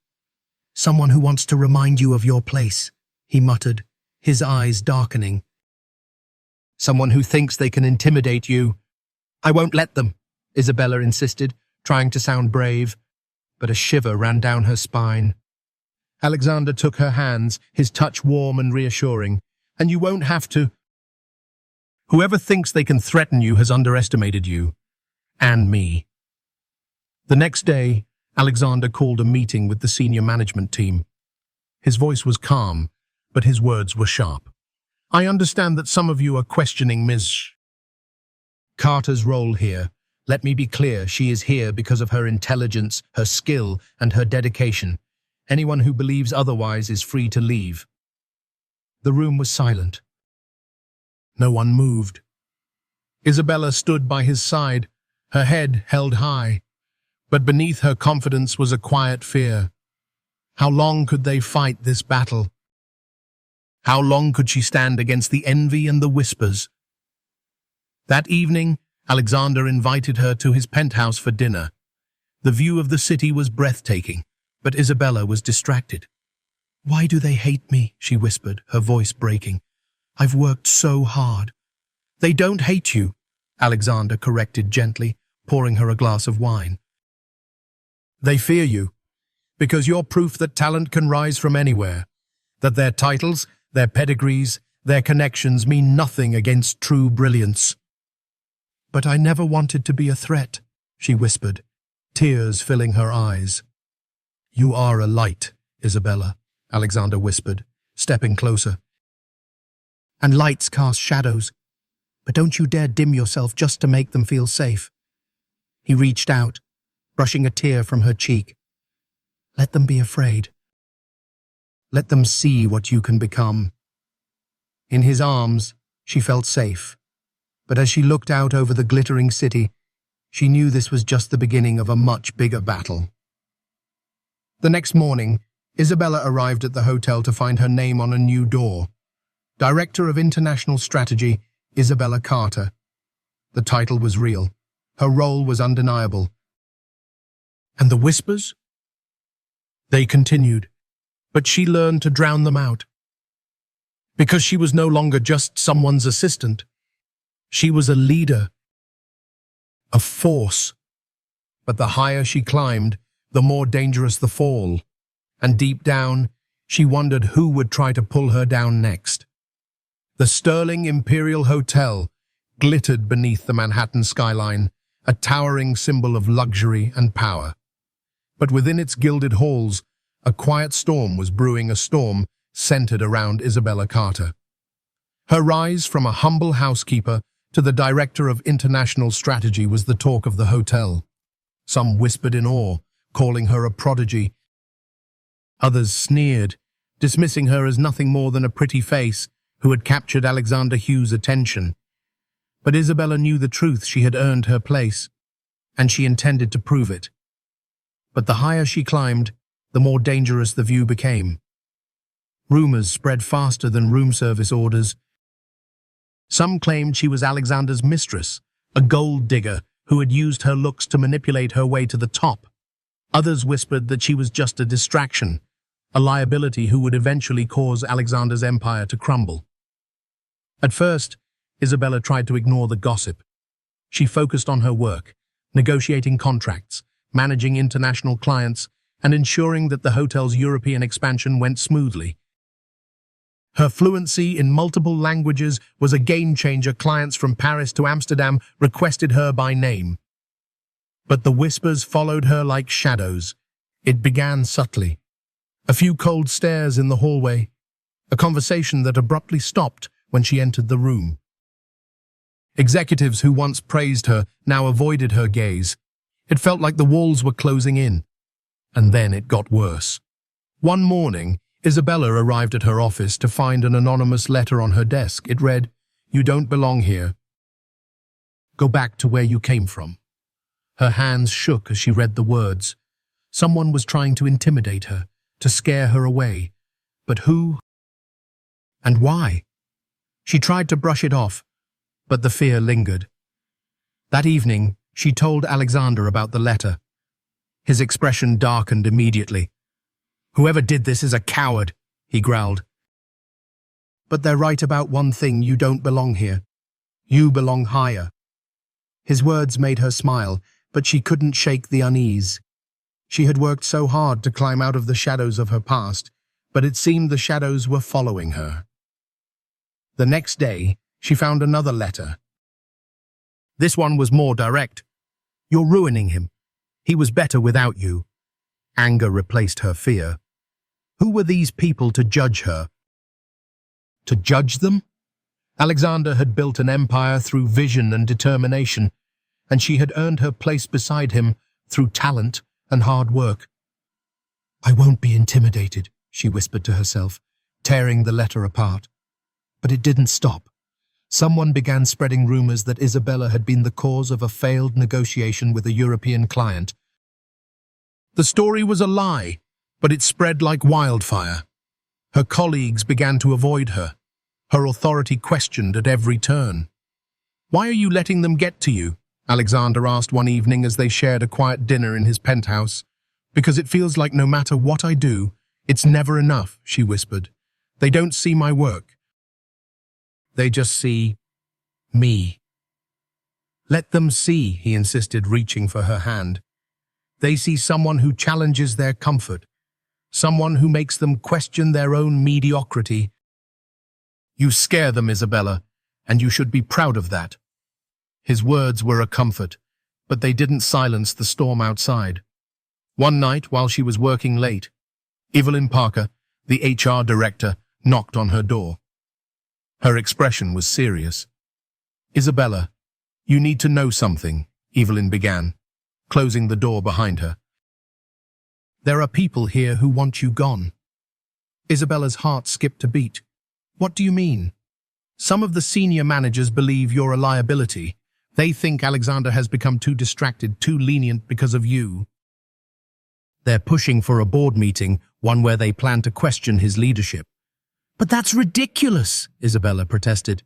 Speaker 1: "Someone who wants to remind you of your place," he muttered, his eyes darkening. "Someone who thinks they can intimidate you." "I won't let them," Isabella insisted, trying to sound brave, but a shiver ran down her spine. Alexander took her hands, his touch warm and reassuring. "And you won't have to. Whoever thinks they can threaten you has underestimated you. And me." The next day, Alexander called a meeting with the senior management team. His voice was calm, but his words were sharp. "I understand that some of you are questioning Ms. Carter's role here. Let me be clear, she is here because of her intelligence, her skill, and her dedication. Anyone who believes otherwise is free to leave." The room was silent. No one moved. Isabella stood by his side, her head held high. But beneath her confidence was a quiet fear. How long could they fight this battle? How long could she stand against the envy and the whispers? That evening, Alexander invited her to his penthouse for dinner. The view of the city was breathtaking, but Isabella was distracted. "Why do they hate me?" she whispered, her voice breaking. "I've worked so hard." "They don't hate you. Alexander corrected gently, pouring her a glass of wine. They fear you, because you're proof that talent can rise from anywhere, that their titles, their pedigrees, their connections mean nothing against true brilliance. But I never wanted to be a threat, she whispered, tears filling her eyes. You are a light, Isabella, Alexander whispered, stepping closer. And lights cast shadows, but don't you dare dim yourself just to make them feel safe. He reached out, brushing a tear from her cheek. Let them be afraid. Let them see what you can become. In his arms, she felt safe, but as she looked out over the glittering city, she knew this was just the beginning of a much bigger battle. The next morning, Isabella arrived at the hotel to find her name on a new door. Director of International Strategy, Isabella Carter. The title was real. Her role was undeniable. And the whispers? They continued, but she learned to drown them out. Because she was no longer just someone's assistant. She was a leader, a force. But the higher she climbed, the more dangerous the fall. And deep down, she wondered who would try to pull her down next. The Sterling Imperial Hotel glittered beneath the Manhattan skyline, a towering symbol of luxury and power. But within its gilded halls, a quiet storm was brewing, a storm centered around Isabella Carter. Her rise from a humble housekeeper to the director of international strategy was the talk of the hotel. Some whispered in awe, calling her a prodigy. Others sneered, dismissing her as nothing more than a pretty face who had captured Alexander Hugh's attention. But Isabella knew the truth. She had earned her place, and she intended to prove it. But the higher she climbed, the more dangerous the view became. Rumors spread faster than room service orders. Some claimed she was Alexander's mistress, a gold digger who had used her looks to manipulate her way to the top. Others whispered that she was just a distraction, a liability who would eventually cause Alexander's empire to crumble. At first, Isabella tried to ignore the gossip. She focused on her work, negotiating contracts, managing international clients, and ensuring that the hotel's European expansion went smoothly. Her fluency in multiple languages was a game-changer. Clients from Paris to Amsterdam requested her by name. But the whispers followed her like shadows. It began subtly. A few cold stares in the hallway, a conversation that abruptly stopped when she entered the room. Executives who once praised her now avoided her gaze. It felt like the walls were closing in. And then it got worse. One morning, Isabella arrived at her office to find an anonymous letter on her desk. It read, "You don't belong here. Go back to where you came from." Her hands shook as she read the words. Someone was trying to intimidate her, to scare her away. But who? And why? She tried to brush it off, but the fear lingered. That evening, she told Alexander about the letter. His expression darkened immediately. "Whoever did this is a coward," he growled. "But they're right about one thing. You don't belong here. You belong higher." His words made her smile, but she couldn't shake the unease. She had worked so hard to climb out of the shadows of her past, but it seemed the shadows were following her. The next day, she found another letter. This one was more direct. "You're ruining him. He was better without you." Anger replaced her fear. Who were these people to judge her? To judge them? Alexander had built an empire through vision and determination, and she had earned her place beside him through talent and hard work. "I won't be intimidated," she whispered to herself, tearing the letter apart. But it didn't stop. Someone began spreading rumors that Isabella had been the cause of a failed negotiation with a European client. The story was a lie, but it spread like wildfire. Her colleagues began to avoid her, her authority questioned at every turn. "Why are you letting them get to you?" Alexander asked one evening as they shared a quiet dinner in his penthouse. "Because it feels like no matter what I do, it's never enough," she whispered. "They don't see my work. They just see me." Let them see, he insisted, reaching for her hand. They see someone who challenges their comfort, someone who makes them question their own mediocrity. You scare them, Isabella, and you should be proud of that. His words were a comfort, but they didn't silence the storm outside. One night, while she was working late, Evelyn Parker, the HR director, knocked on her door. Her expression was serious. Isabella, you need to know something, Evelyn began, closing the door behind her. There are people here who want you gone. Isabella's heart skipped a beat. What do you mean? Some of the senior managers believe you're a liability. They think Alexander has become too distracted, too lenient because of you. They're pushing for a board meeting, one where they plan to question his leadership. But that's ridiculous, Isabella protested.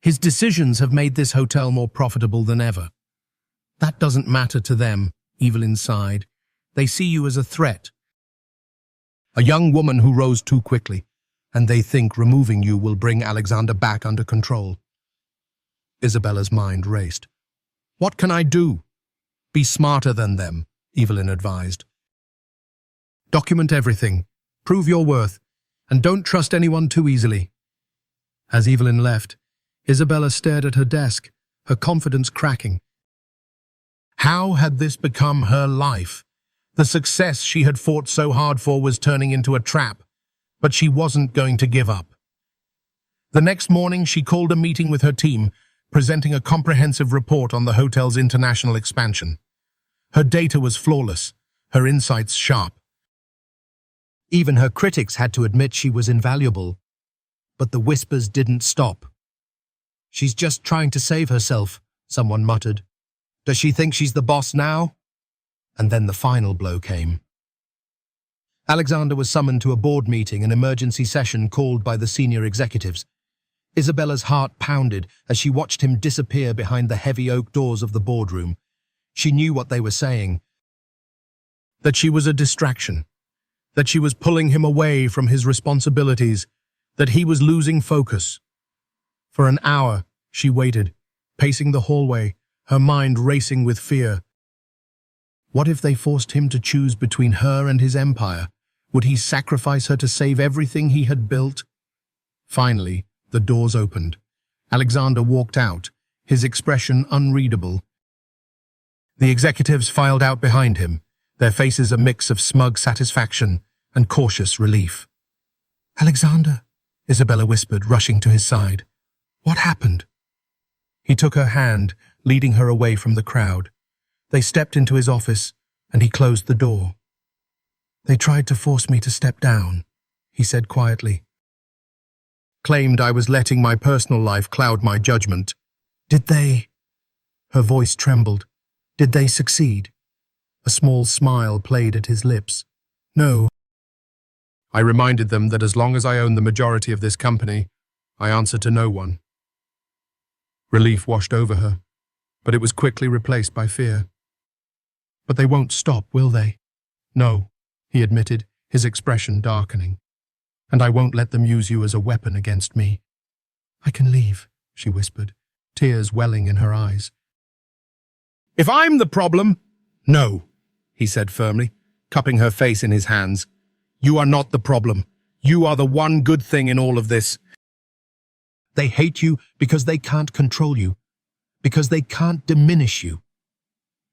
Speaker 1: His decisions have made this hotel more profitable than ever. That doesn't matter to them, Evelyn sighed. They see you as a threat. A young woman who rose too quickly, and they think removing you will bring Alexander back under control. Isabella's mind raced. What can I do? Be smarter than them, Evelyn advised. Document everything, prove your worth, and don't trust anyone too easily. As Evelyn left, Isabella stared at her desk, her confidence cracking. How had this become her life? The success she had fought so hard for was turning into a trap, but she wasn't going to give up. The next morning, she called a meeting with her team, presenting a comprehensive report on the hotel's international expansion. Her data was flawless, her insights sharp. Even her critics had to admit she was invaluable. But the whispers didn't stop. She's just trying to save herself, someone muttered. Does she think she's the boss now? And then the final blow came. Alexander was summoned to a board meeting, an emergency session called by the senior executives. Isabella's heart pounded as she watched him disappear behind the heavy oak doors of the boardroom. She knew what they were saying. That she was a distraction. That she was pulling him away from his responsibilities, that he was losing focus. For an hour, she waited, pacing the hallway, her mind racing with fear. What if they forced him to choose between her and his empire? Would he sacrifice her to save everything he had built? Finally, the doors opened. Alexander walked out, his expression unreadable. The executives filed out behind him, their faces a mix of smug satisfaction and cautious relief. Alexander, Isabella whispered, rushing to his side. What happened? He took her hand, leading her away from the crowd. They stepped into his office, and he closed the door. They tried to force me to step down, he said quietly. Claimed I was letting my personal life cloud my judgment. Did they? Her voice trembled. Did they succeed? A small smile played at his lips. No. I reminded them that as long as I own the majority of this company, I answer to no one. Relief washed over her, but it was quickly replaced by fear. But they won't stop, will they? No, he admitted, his expression darkening. And I won't let them use you as a weapon against me. I can leave, she whispered, tears welling in her eyes. If I'm the problem, no, he said firmly, cupping her face in his hands. You are not the problem. You are the one good thing in all of this. They hate you because they can't control you, because they can't diminish you.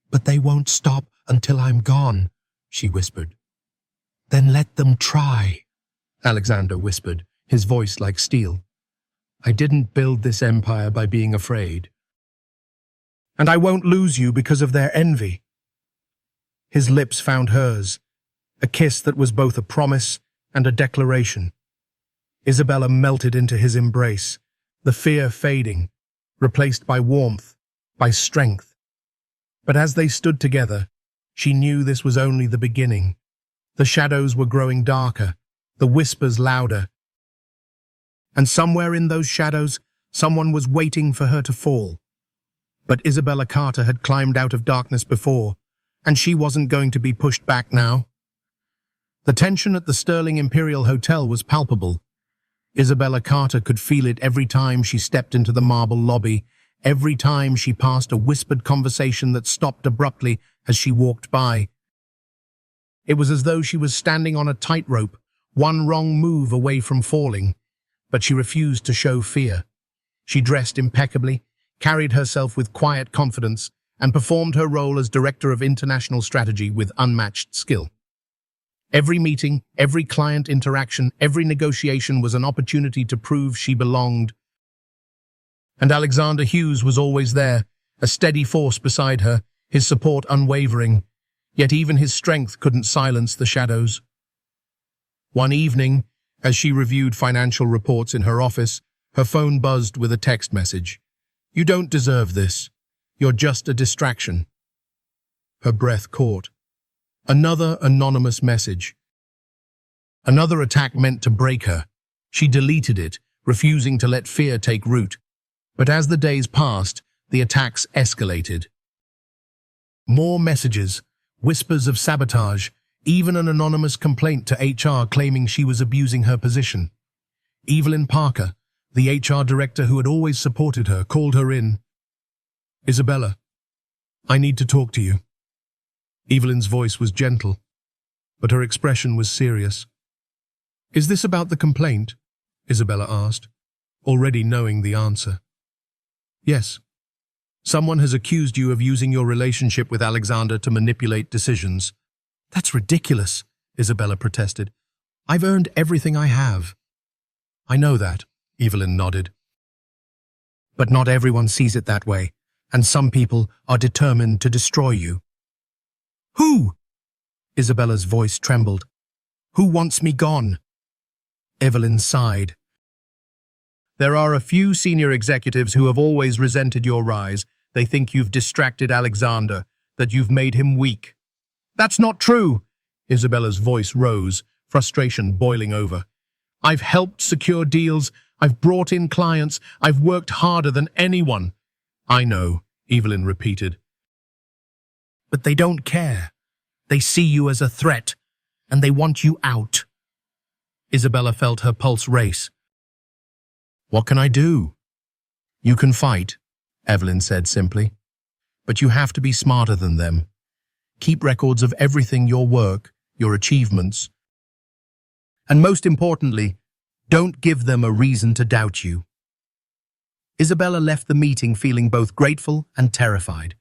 Speaker 1: But they won't stop until I'm gone, she whispered. Then let them try, Alexander whispered, his voice like steel. I didn't build this empire by being afraid. And I won't lose you because of their envy. His lips found hers, a kiss that was both a promise and a declaration. Isabella melted into his embrace, the fear fading, replaced by warmth, by strength. But as they stood together, she knew this was only the beginning. The shadows were growing darker, the whispers louder. And somewhere in those shadows, someone was waiting for her to fall. But Isabella Carter had climbed out of darkness before, and she wasn't going to be pushed back now. The tension at the Sterling Imperial Hotel was palpable. Isabella Carter could feel it every time she stepped into the marble lobby, Every time she passed a whispered conversation that stopped abruptly as she walked by. It was as though she was standing on a tightrope, one wrong move away from falling, but she refused to show fear. She dressed impeccably, carried herself with quiet confidence, and performed her role as Director of International Strategy with unmatched skill. Every meeting, every client interaction, every negotiation was an opportunity to prove she belonged. And Alexander Hughes was always there, a steady force beside her, his support unwavering. Yet even his strength couldn't silence the shadows. One evening, as she reviewed financial reports in her office, her phone buzzed with a text message. "You don't deserve this. You're just a distraction." Her breath caught. Another anonymous message. Another attack meant to break her. She deleted it, refusing to let fear take root. But as the days passed, the attacks escalated. More messages, whispers of sabotage, even an anonymous complaint to HR claiming she was abusing her position. Evelyn Parker, the HR director who had always supported her, called her in. "Isabella, I need to talk to you." Evelyn's voice was gentle, but her expression was serious. "Is this about the complaint?" Isabella asked, already knowing the answer. "Yes. Someone has accused you of using your relationship with Alexander to manipulate decisions." "That's ridiculous," Isabella protested. "I've earned everything I have." "I know that," Evelyn nodded. "But not everyone sees it that way, and some people are determined to destroy you." "Who?" Isabella's voice trembled. "Who wants me gone?" Evelyn sighed. "There are a few senior executives who have always resented your rise. They think you've distracted Alexander, that you've made him weak." "That's not true!" Isabella's voice rose, frustration boiling over. "I've helped secure deals, I've brought in clients, I've worked harder than anyone." "I know," Evelyn repeated. "But they don't care. They see you as a threat, and they want you out." Isabella felt her pulse race. "What can I do?" "You can fight," Evelyn said simply. "But you have to be smarter than them. Keep records of everything, your work, your achievements. And most importantly, don't give them a reason to doubt you." Isabella left the meeting feeling both grateful and terrified.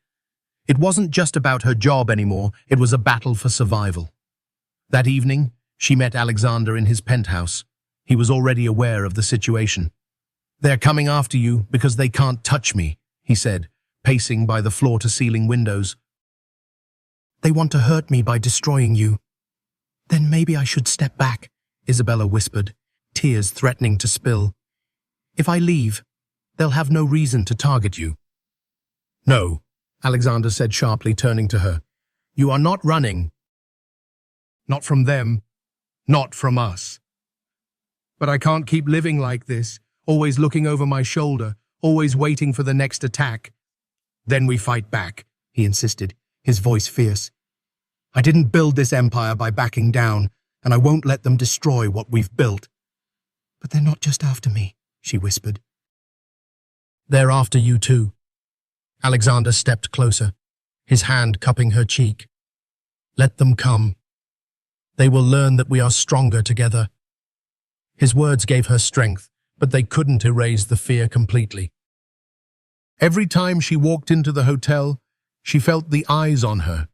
Speaker 1: It wasn't just about her job anymore, it was a battle for survival. That evening, she met Alexander in his penthouse. He was already aware of the situation. "They're coming after you because they can't touch me," he said, pacing by the floor-to-ceiling windows. "They want to hurt me by destroying you." "Then maybe I should step back," Isabella whispered, tears threatening to spill. "If I leave, they'll have no reason to target you." "No," Alexander said sharply, turning to her. "You are not running. Not from them, not from us. But I can't keep living like this, always looking over my shoulder, always waiting for the next attack." "Then we fight back," he insisted, his voice fierce. "I didn't build this empire by backing down, and I won't let them destroy what we've built." "But they're not just after me," she whispered. "They're after you too." Alexander stepped closer, his hand cupping her cheek. "Let them come. They will learn that we are stronger together." His words gave her strength, but they couldn't erase the fear completely. Every time she walked into the hotel, she felt the eyes on her.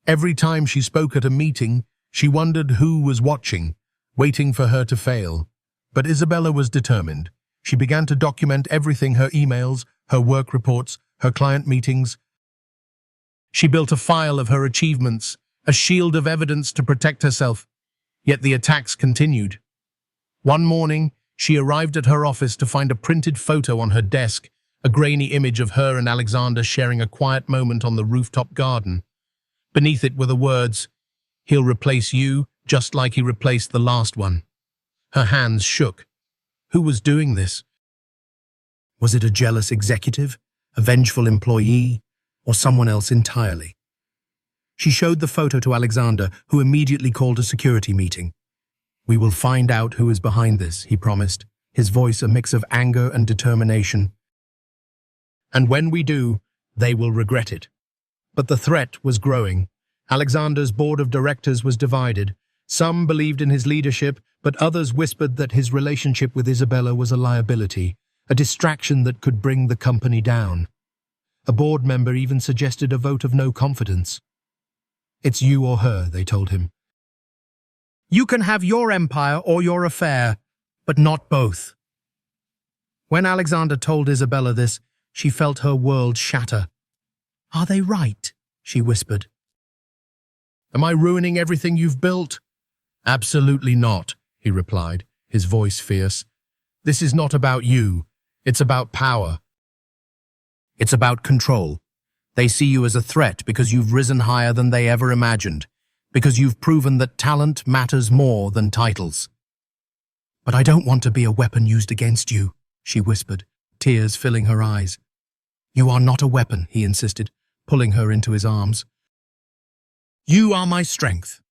Speaker 1: Every time she spoke at a meeting, she wondered who was watching, waiting for her to fail. But Isabella was determined. She began to document everything: her emails, her work reports, her client meetings. She built a file of her achievements, a shield of evidence to protect herself. Yet the attacks continued. One morning, she arrived at her office to find a printed photo on her desk, a grainy image of her and Alexander sharing a quiet moment on the rooftop garden. Beneath it were the words, "He'll replace you just like he replaced the last one." Her hands shook. Who was doing this? Was it a jealous executive, a vengeful employee, or someone else entirely? She showed the photo to Alexander, who immediately called a security meeting. "We will find out who is behind this," he promised, his voice a mix of anger and determination. And when we do, they will regret it. But the threat was growing. Alexander's board of directors was divided. Some believed in his leadership, but others whispered that his relationship with Isabella was a liability, a distraction that could bring the company down. A board member even suggested a vote of no confidence. "It's you or her," they told him. "You can have your empire or your affair, but not both." When Alexander told Isabella this, she felt her world shatter. "Are they right?" she whispered. "Am I ruining everything you've built?" "Absolutely not," he replied, his voice fierce. "This is not about you. It's about power. It's about control. They see you as a threat because you've risen higher than they ever imagined, because you've proven that talent matters more than titles." "But I don't want to be a weapon used against you," she whispered, tears filling her eyes. "You are not a weapon," he insisted, pulling her into his arms. "You are my strength."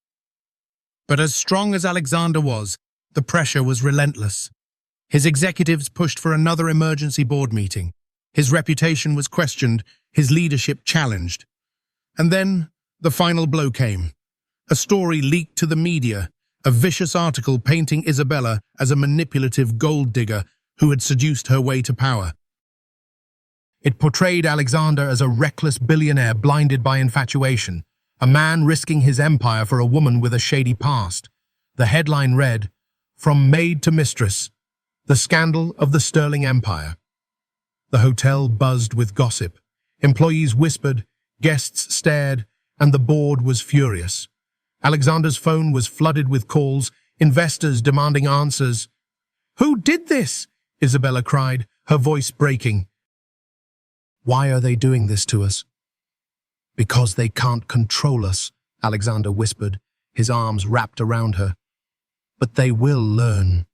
Speaker 1: But as strong as Alexander was, the pressure was relentless. His executives pushed for another emergency board meeting. His reputation was questioned, his leadership challenged. And then the final blow came. A story leaked to the media, a vicious article painting Isabella as a manipulative gold digger who had seduced her way to power. It portrayed Alexander as a reckless billionaire blinded by infatuation, a man risking his empire for a woman with a shady past. The headline read, "From Maid to Mistress, the Scandal of the Sterling Empire." The hotel buzzed with gossip. Employees whispered, guests stared, and the board was furious. Alexander's phone was flooded with calls, investors demanding answers. "Who did this?" Isabella cried, her voice breaking. "Why are they doing this to us?" "Because they can't control us," Alexander whispered, his arms wrapped around her. "But they will learn."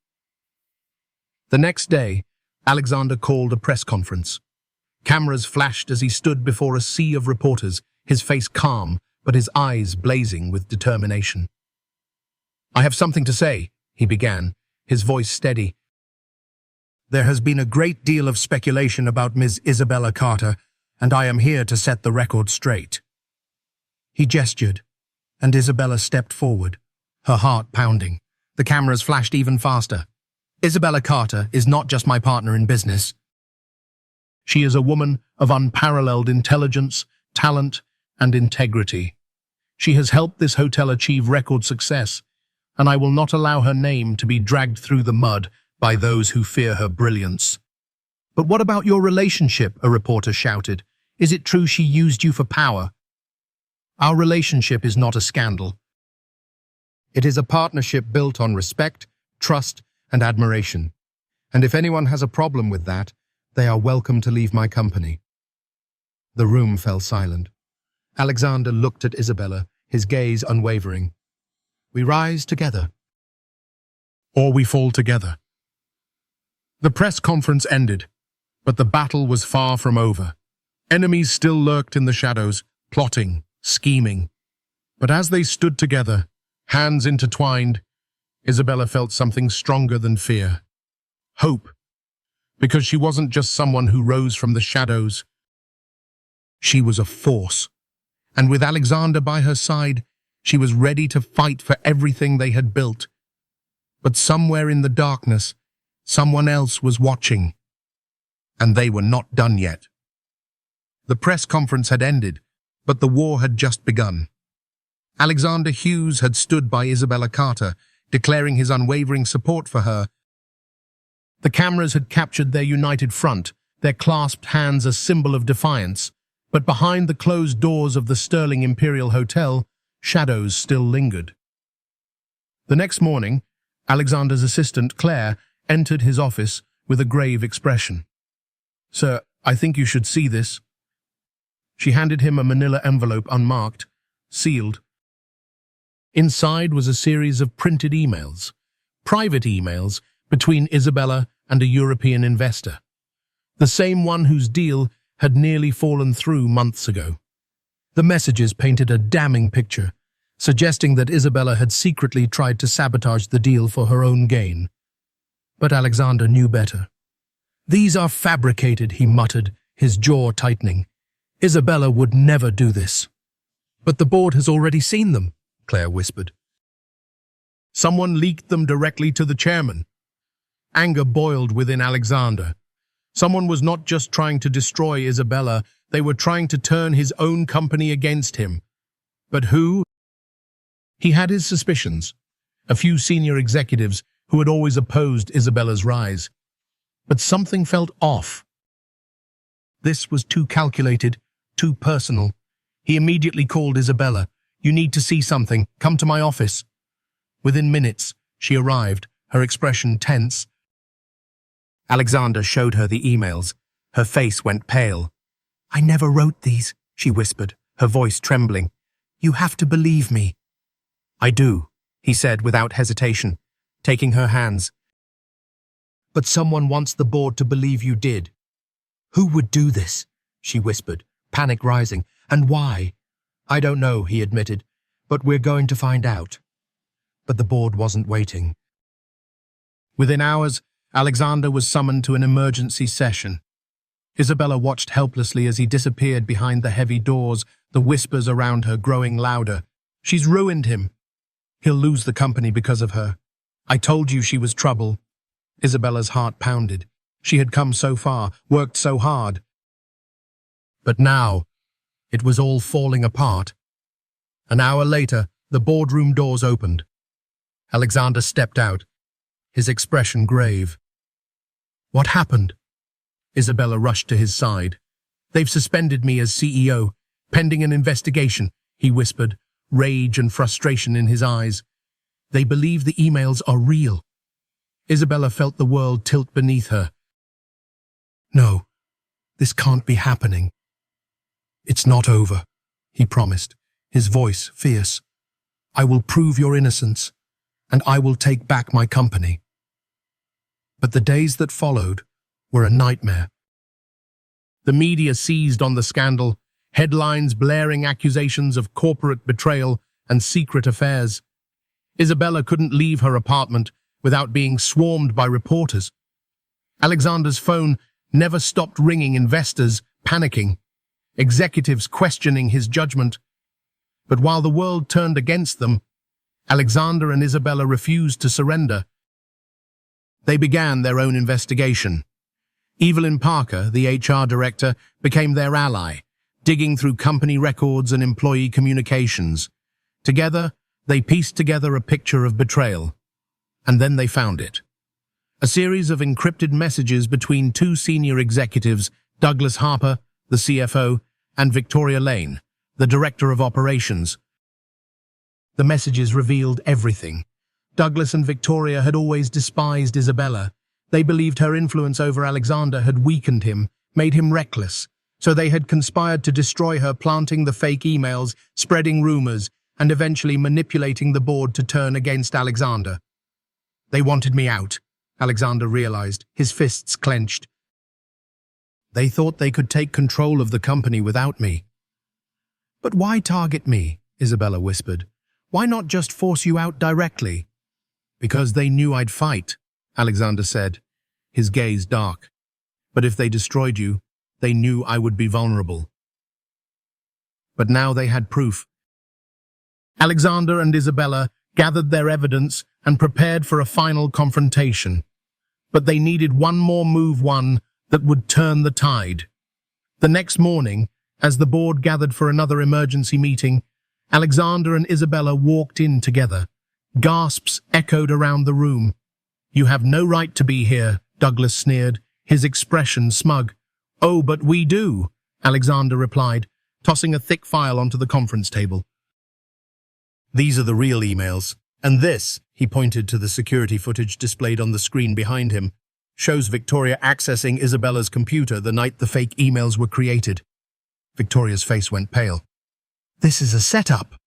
Speaker 1: The next day, Alexander called a press conference. Cameras flashed as he stood before a sea of reporters, his face calm, but his eyes blazing with determination. "I have something to say," he began, his voice steady. "There has been a great deal of speculation about Ms. Isabella Carter, and I am here to set the record straight." He gestured, and Isabella stepped forward, her heart pounding. The cameras flashed even faster. "Isabella Carter is not just my partner in business. She is a woman of unparalleled intelligence, talent, and integrity. She has helped this hotel achieve record success, and I will not allow her name to be dragged through the mud by those who fear her brilliance." "But what about your relationship?" a reporter shouted. "Is it true she used you for power?" "Our relationship is not a scandal. It is a partnership built on respect, trust, and admiration. And if anyone has a problem with that, they are welcome to leave my company." The room fell silent. Alexander looked at Isabella, his gaze unwavering. "We rise together, or we fall together." The press conference ended, but the battle was far from over. Enemies still lurked in the shadows, plotting, scheming. But as they stood together, hands intertwined, Isabella felt something stronger than fear. Hope. Because she wasn't just someone who rose from the shadows. She was a force. And with Alexander by her side, she was ready to fight for everything they had built. But somewhere in the darkness, someone else was watching. And they were not done yet. The press conference had ended, but the war had just begun. Alexander Hughes had stood by Isabella Carter, declaring his unwavering support for her. The cameras had captured their united front, their clasped hands a symbol of defiance. But behind the closed doors of the Sterling Imperial Hotel, shadows still lingered. The next morning, Alexander's assistant, Claire, entered his office with a grave expression. "Sir, I think you should see this." She handed him a manila envelope unmarked, sealed. Inside was a series of printed emails, private emails between Isabella and a European investor, the same one whose deal had nearly fallen through months ago. The messages painted a damning picture, suggesting that Isabella had secretly tried to sabotage the deal for her own gain. But Alexander knew better. "These are fabricated," he muttered, his jaw tightening. Isabella would never do this. But the board has already seen them, Claire whispered. Someone leaked them directly to the chairman. Anger boiled within Alexander. Someone was not just trying to destroy Isabella, they were trying to turn his own company against him. But who? He had his suspicions. A few senior executives who had always opposed Isabella's rise. But something felt off. This was too calculated, too personal. He immediately called Isabella. "You need to see something. Come to my office." Within minutes, she arrived, her expression tense. Alexander showed her the emails. Her face went pale. "I never wrote these," she whispered, her voice trembling. "You have to believe me." "I do," he said without hesitation, taking her hands. "But someone wants the board to believe you did." "Who would do this?" she whispered, panic rising. "And why?" "I don't know," he admitted, "but we're going to find out." But the board wasn't waiting. Within hours, Alexander was summoned to an emergency session. Isabella watched helplessly as he disappeared behind the heavy doors, the whispers around her growing louder. "She's ruined him. He'll lose the company because of her. I told you she was trouble." Isabella's heart pounded. She had come so far, worked so hard. But now, it was all falling apart. An hour later, the boardroom doors opened. Alexander stepped out, his expression grave. "What happened?" Isabella rushed to his side. "They've suspended me as CEO, pending an investigation," he whispered, rage and frustration in his eyes. "They believe the emails are real." Isabella felt the world tilt beneath her. "No, this can't be happening." "It's not over," he promised, his voice fierce. "I will prove your innocence, and I will take back my company." But the days that followed were a nightmare. The media seized on the scandal, headlines blaring accusations of corporate betrayal and secret affairs. Isabella couldn't leave her apartment without being swarmed by reporters. Alexander's phone never stopped ringing, investors panicking, executives questioning his judgment. But while the world turned against them, Alexander and Isabella refused to surrender. They began their own investigation. Evelyn Parker, the HR director, became their ally, digging through company records and employee communications. Together, they pieced together a picture of betrayal. And then they found it. A series of encrypted messages between two senior executives, Douglas Harper, the CFO, and Victoria Lane, the director of operations. The messages revealed everything. Douglas and Victoria had always despised Isabella. They believed her influence over Alexander had weakened him, made him reckless. So they had conspired to destroy her, planting the fake emails, spreading rumors, and eventually manipulating the board to turn against Alexander. "They wanted me out," Alexander realized, his fists clenched. "They thought they could take control of the company without me." "But why target me?" Isabella whispered. "Why not just force you out directly?" "Because they knew I'd fight," Alexander said, his gaze dark. "But if they destroyed you, they knew I would be vulnerable." But now they had proof. Alexander and Isabella gathered their evidence and prepared for a final confrontation. But they needed one more move, one that would turn the tide. The next morning, as the board gathered for another emergency meeting, Alexander and Isabella walked in together. Gasps echoed around the room. "You have no right to be here," Douglas sneered, his expression smug. "Oh, but we do," Alexander replied, tossing a thick file onto the conference table. "These are the real emails, and this," he pointed to the security footage displayed on the screen behind him, "shows Victoria accessing Isabella's computer the night the fake emails were created." Victoria's face went pale. "This is a setup."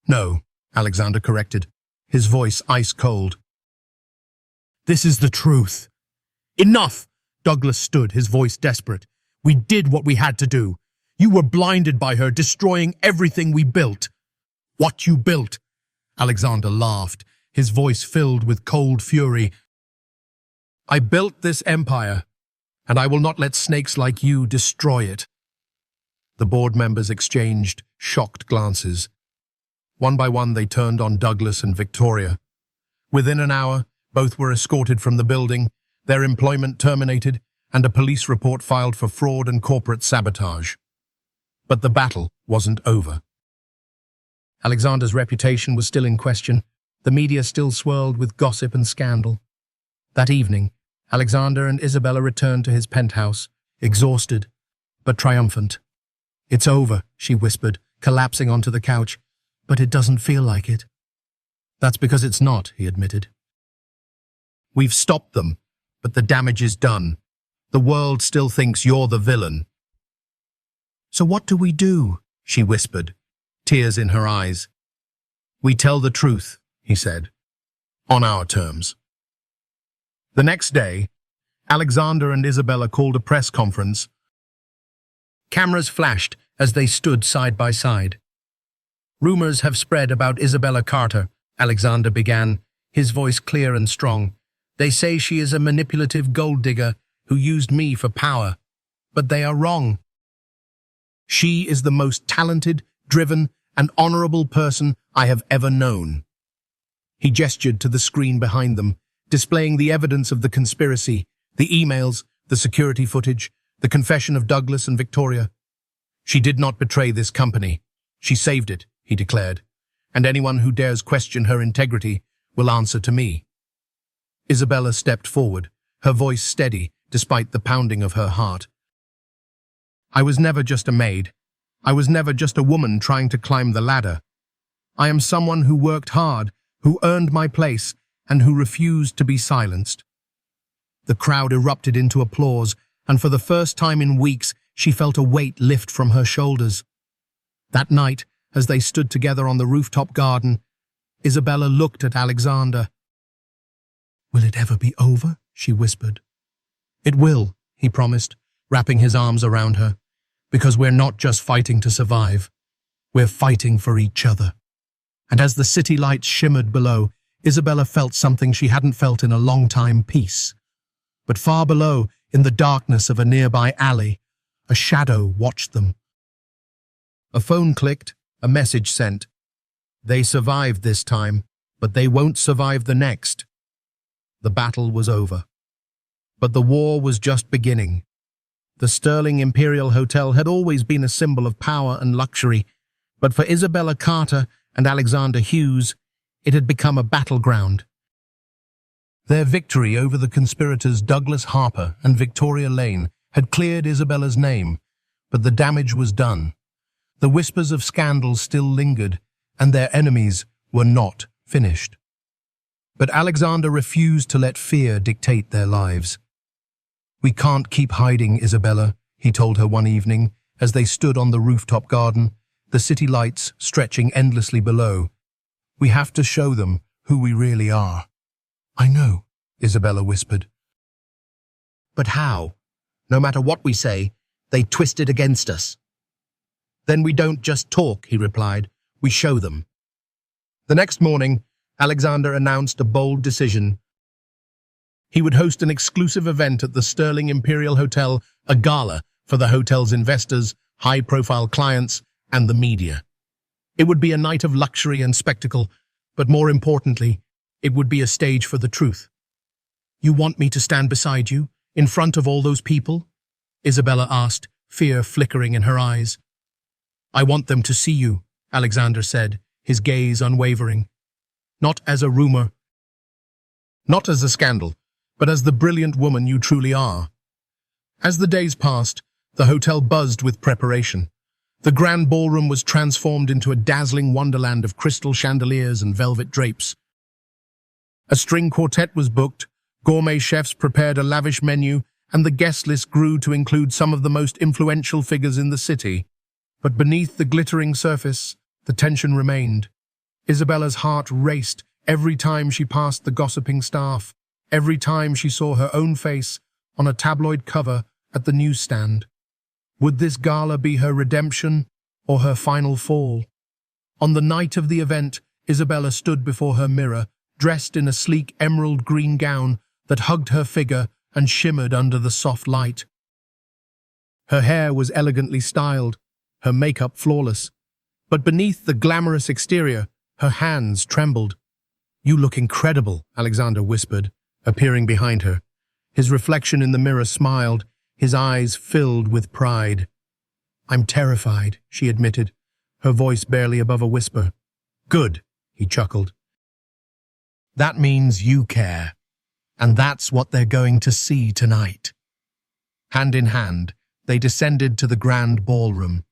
Speaker 1: "No," Alexander corrected, his voice ice cold. "This is the truth." "Enough!" Douglas stood, his voice desperate. "We did what we had to do. You were blinded by her, destroying everything we built." "What you built?" Alexander laughed, his voice filled with cold fury. "I built this empire. and I will not let snakes like you destroy it." The board members exchanged shocked glances. One by one, they turned on Douglas and Victoria. Within an hour, both were escorted from the building, their employment terminated, and a police report filed for fraud and corporate sabotage. But the battle wasn't over. Alexander's reputation was still in question. The media still swirled with gossip and scandal. That evening, Alexander and Isabella returned to his penthouse, exhausted, but triumphant. "It's over," she whispered, collapsing onto the couch. "But it doesn't feel like it." "That's because it's not," he admitted. "We've stopped them, but the damage is done. The world still thinks you're the villain." "So what do we do?" she whispered, tears in her eyes. "We tell the truth," he said, "on our terms." The next day, Alexander and Isabella called a press conference. Cameras flashed as they stood side by side. "Rumors have spread about Isabella Carter," Alexander began, his voice clear and strong. "They say she is a manipulative gold digger who used me for power. But they are wrong. She is the most talented, driven, and honorable person I have ever known." He gestured to the screen behind them, displaying the evidence of the conspiracy, the emails, the security footage, the confession of Douglas and Victoria. "She did not betray this company. She saved it," he declared, "and anyone who dares question her integrity will answer to me." Isabella stepped forward, her voice steady despite the pounding of her heart. "I was never just a maid. I was never just a woman trying to climb the ladder. I am someone who worked hard, who earned my place, and who refused to be silenced." The crowd erupted into applause, and for the first time in weeks, she felt a weight lift from her shoulders. That night, as they stood together on the rooftop garden, Isabella looked at Alexander. "Will it ever be over?" she whispered. "It will," he promised, wrapping his arms around her, "because we're not just fighting to survive. We're fighting for each other." And as the city lights shimmered below, Isabella felt something she hadn't felt in a long time: peace. But far below, in the darkness of a nearby alley, a shadow watched them. A phone clicked, a message sent. They survived this time, but they won't survive the next. The battle was over. But the war was just beginning. The Sterling Imperial Hotel had always been a symbol of power and luxury, but for Isabella Carter and Alexander Hughes, it had become a battleground. Their victory over the conspirators Douglas Harper and Victoria Lane had cleared Isabella's name, but the damage was done. The whispers of scandal still lingered, and their enemies were not finished. But Alexander refused to let fear dictate their lives. "We can't keep hiding, Isabella," he told her one evening as they stood on the rooftop garden, the city lights stretching endlessly below. "We have to show them who we really are." "I know," Isabella whispered. "But how? No matter what we say, they twist it against us." "Then we don't just talk," he replied. "We show them." The next morning, Alexander announced a bold decision. He would host an exclusive event at the Sterling Imperial Hotel, a gala for the hotel's investors, high-profile clients, and the media. It would be a night of luxury and spectacle, but more importantly, it would be a stage for the truth. "You want me to stand beside you, in front of all those people?" Isabella asked, fear flickering in her eyes. "I want them to see you," Alexander said, his gaze unwavering. "Not as a rumor, not as a scandal, but as the brilliant woman you truly are." As the days passed, the hotel buzzed with preparation. The grand ballroom was transformed into a dazzling wonderland of crystal chandeliers and velvet drapes. A string quartet was booked, gourmet chefs prepared a lavish menu, and the guest list grew to include some of the most influential figures in the city. But beneath the glittering surface, the tension remained. Isabella's heart raced every time she passed the gossiping staff, every time she saw her own face on a tabloid cover at the newsstand. Would this gala be her redemption or her final fall? On the night of the event, Isabella stood before her mirror, dressed in a sleek emerald green gown that hugged her figure and shimmered under the soft light. Her hair was elegantly styled, her makeup flawless, but beneath the glamorous exterior, her hands trembled. "You look incredible," Alexander whispered, appearing behind her. His reflection in the mirror smiled, his eyes filled with pride. "I'm terrified," she admitted, her voice barely above a whisper. "Good," he chuckled. "That means you care, and that's what they're going to see tonight." Hand in hand, they descended to the grand ballroom.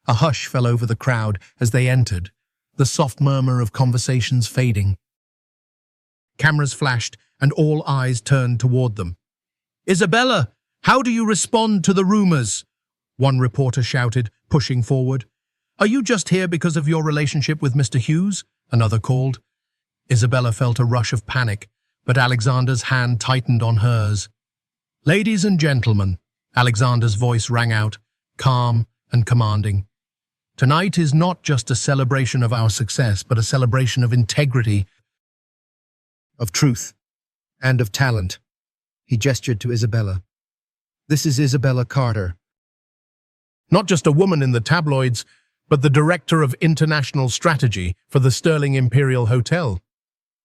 Speaker 1: A hush fell over the crowd as they entered, the soft murmur of conversations fading. Cameras flashed, and all eyes turned toward them. "Isabella, how do you respond to the rumors?" one reporter shouted, pushing forward. "Are you just here because of your relationship with Mr. Hughes?" another called. Isabella felt a rush of panic, but Alexander's hand tightened on hers. "Ladies and gentlemen," Alexander's voice rang out, calm and commanding. "Tonight is not just a celebration of our success, but a celebration of integrity, of truth, and of talent." He gestured to Isabella. "This is Isabella Carter." Not just a woman in the tabloids, but the director of international strategy for the Sterling Imperial Hotel.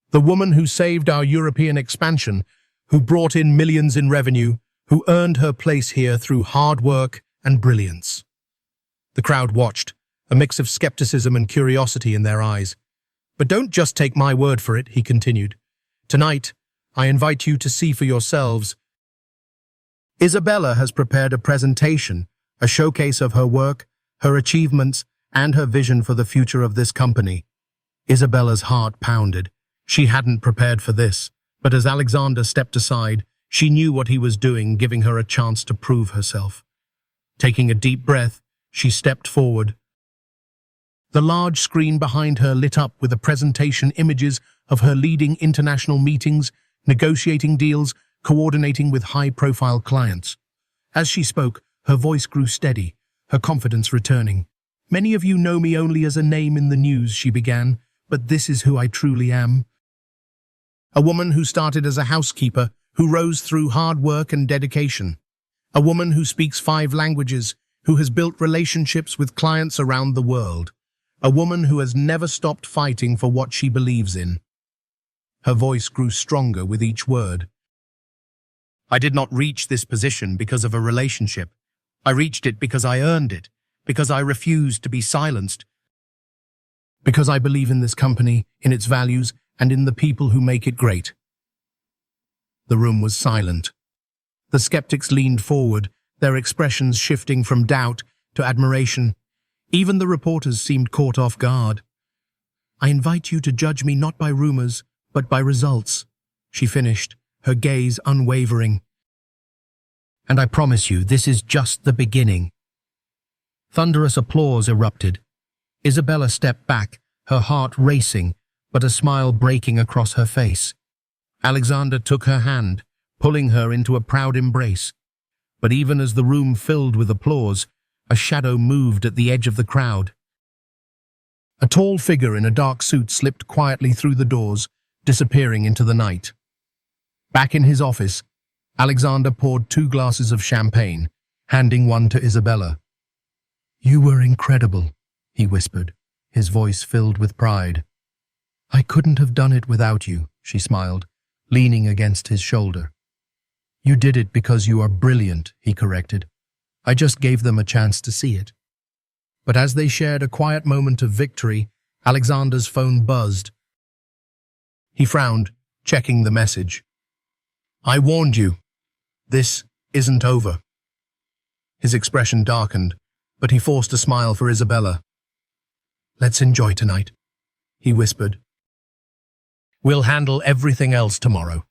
Speaker 1: The woman who saved our European expansion, who brought in millions in revenue, who earned her place here through hard work and brilliance. The crowd watched, a mix of skepticism and curiosity in their eyes. "But don't just take my word for it," he continued. "Tonight, I invite you to see for yourselves. Isabella has prepared a presentation, a showcase of her work, her achievements, and her vision for the future of this company." Isabella's heart pounded. She hadn't prepared for this, but as Alexander stepped aside, she knew what he was doing, giving her a chance to prove herself. Taking a deep breath, she stepped forward. The large screen behind her lit up with a presentation images of her leading international meetings, negotiating deals, coordinating with high-profile clients. As she spoke, her voice grew steady, her confidence returning. "Many of you know me only as a name in the news," she began, "but this is who I truly am. A woman who started as a housekeeper, who rose through hard work and dedication. A woman who speaks 5 languages, who has built relationships with clients around the world. A woman who has never stopped fighting for what she believes in." Her voice grew stronger with each word. "I did not reach this position because of a relationship. I reached it because I earned it, because I refused to be silenced. Because I believe in this company, in its values, and in the people who make it great." The room was silent. The skeptics leaned forward, their expressions shifting from doubt to admiration. Even the reporters seemed caught off guard. "I invite you to judge me not by rumors, but by results," she finished, her gaze unwavering. "And I promise you, this is just the beginning." Thunderous applause erupted. Isabella stepped back, her heart racing, but a smile breaking across her face. Alexander took her hand, pulling her into a proud embrace. But even as the room filled with applause, a shadow moved at the edge of the crowd. A tall figure in a dark suit slipped quietly through the doors, disappearing into the night. Back in his office, Alexander poured 2 glasses of champagne, handing one to Isabella. "You were incredible," he whispered, his voice filled with pride. "I couldn't have done it without you," she smiled, leaning against his shoulder. "You did it because you are brilliant," he corrected. "I just gave them a chance to see it." But as they shared a quiet moment of victory, Alexander's phone buzzed. He frowned, checking the message. "I warned you. This isn't over." His expression darkened, but he forced a smile for Isabella. "Let's enjoy tonight," he whispered. "We'll handle everything else tomorrow."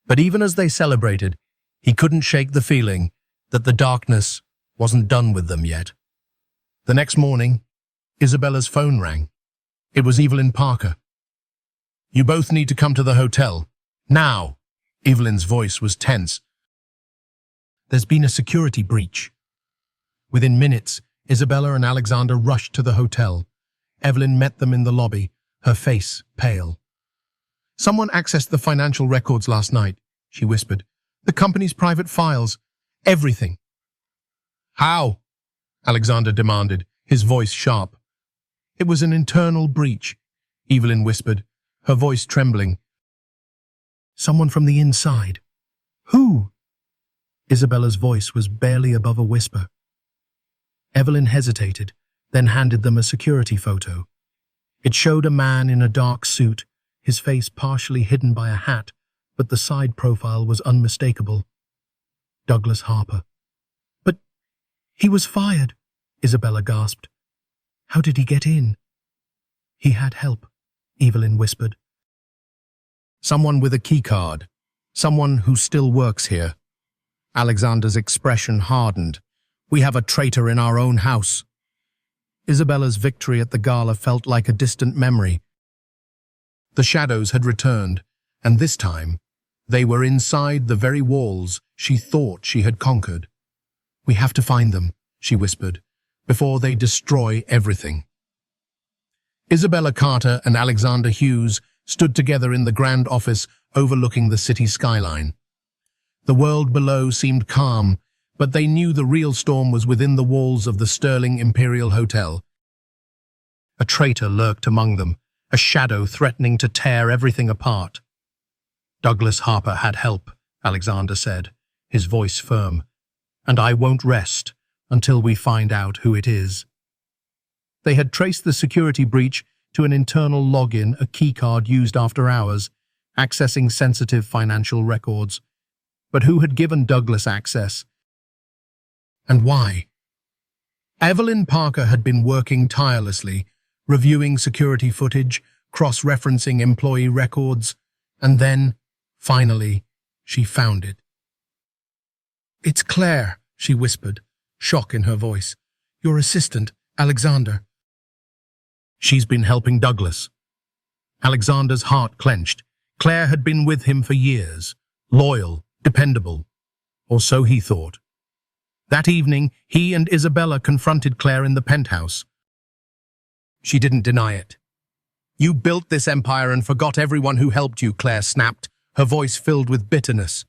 Speaker 1: But even as they celebrated, he couldn't shake the feeling that the darkness wasn't done with them yet. The next morning, Isabella's phone rang. It was Evelyn Parker. "You both need to come to the hotel. Now!" Evelyn's voice was tense. "There's been a security breach." Within minutes, Isabella and Alexander rushed to the hotel. Evelyn met them in the lobby, her face pale. "Someone accessed the financial records last night," she whispered. The company's private files. Everything. How? Alexander demanded, his voice sharp. It was an internal breach, Evelyn whispered, her voice trembling. Someone from the inside. Who? Isabella's voice was barely above a whisper. Evelyn hesitated, then handed them a security photo. It showed a man in a dark suit, his face partially hidden by a hat, but the side profile was unmistakable. Douglas Harper. But he was fired, Isabella gasped. How did he get in? He had help, Evelyn whispered. Someone with a keycard. Someone who still works here. Alexander's expression hardened. We have a traitor in our own house. Isabella's victory at the gala felt like a distant memory. The shadows had returned, and this time, they were inside the very walls she thought she had conquered. We have to find them, she whispered, before they destroy everything. Isabella Carter and Alexander Hughes stood together in the grand office overlooking the city skyline. The world below seemed calm, but they knew the real storm was within the walls of the Sterling Imperial Hotel. A traitor lurked among them, a shadow threatening to tear everything apart. Douglas Harper had help, Alexander said, his voice firm, and I won't rest until we find out who it is. They had traced the security breach to an internal login, a keycard used after hours, accessing sensitive financial records. But who had given Douglas access? And why? Evelyn Parker had been working tirelessly, reviewing security footage, cross-referencing employee records, and then, finally, she found it. It's Claire, she whispered, shock in her voice. Your assistant, Alexander. She's been helping Douglas. Alexander's heart clenched. Claire had been with him for years, loyal, dependable, or so he thought. That evening, he and Isabella confronted Claire in the penthouse. She didn't deny it. You built this empire and forgot everyone who helped you, Claire snapped, her voice filled with bitterness.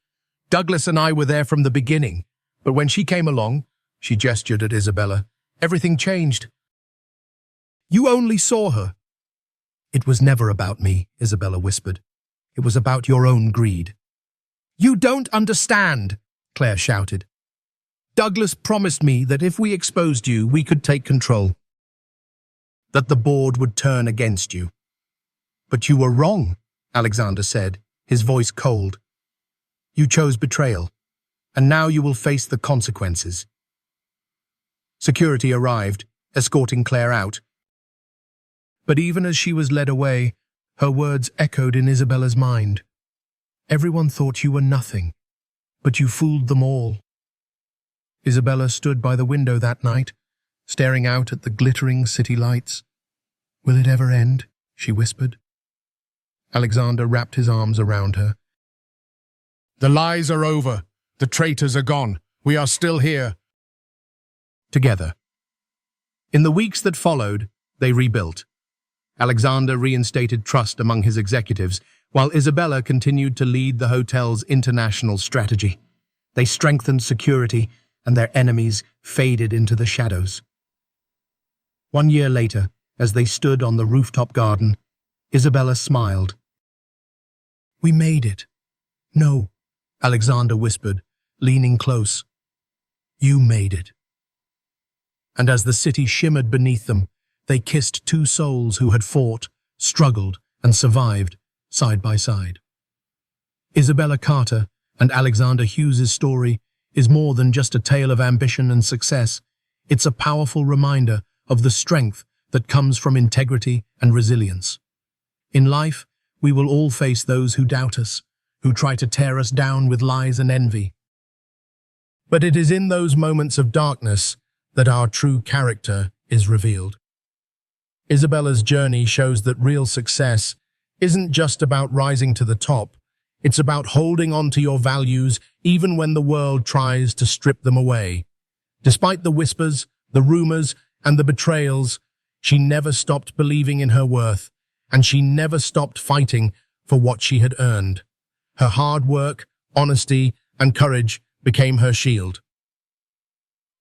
Speaker 1: Douglas and I were there from the beginning, but when she came along, she gestured at Isabella, everything changed. You only saw her. It was never about me, Isabella whispered. It was about your own greed. You don't understand, Claire shouted. Douglas promised me that if we exposed you, we could take control. That the board would turn against you. But you were wrong, Alexander said, his voice cold. You chose betrayal, and now you will face the consequences. Security arrived, escorting Claire out. But even as she was led away, her words echoed in Isabella's mind. Everyone thought you were nothing, but you fooled them all. Isabella stood by the window that night, staring out at the glittering city lights. Will it ever end? She whispered. Alexander wrapped his arms around her. The lies are over. The traitors are gone. We are still here. Together. In the weeks that followed, they rebuilt. Alexander reinstated trust among his executives, while Isabella continued to lead the hotel's international strategy. They strengthened security, and their enemies faded into the shadows. 1 year later, as they stood on the rooftop garden, Isabella smiled. We made it. No, Alexander whispered, leaning close. You made it. And as the city shimmered beneath them, they kissed two souls who had fought, struggled, and survived side by side. Isabella Carter and Alexander Hughes' story is more than just a tale of ambition and success. It's a powerful reminder of the strength that comes from integrity and resilience. In life, we will all face those who doubt us, who try to tear us down with lies and envy. But it is in those moments of darkness that our true character is revealed. Isabella's journey shows that real success isn't just about rising to the top. It's about holding on to your values even when the world tries to strip them away. Despite the whispers, the rumors, and the betrayals, she never stopped believing in her worth, and she never stopped fighting for what she had earned. Her hard work, honesty, and courage became her shield.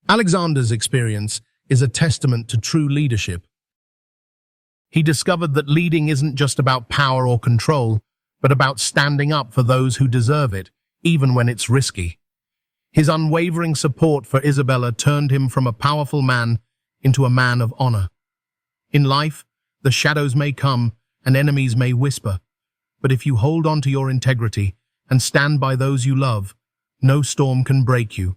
Speaker 1: Alexander's experience is a testament to true leadership. He discovered that leading isn't just about power or control, but about standing up for those who deserve it, even when it's risky. His unwavering support for Isabella turned him from a powerful man into a man of honor. In life, the shadows may come and enemies may whisper, but if you hold on to your integrity and stand by those you love, no storm can break you.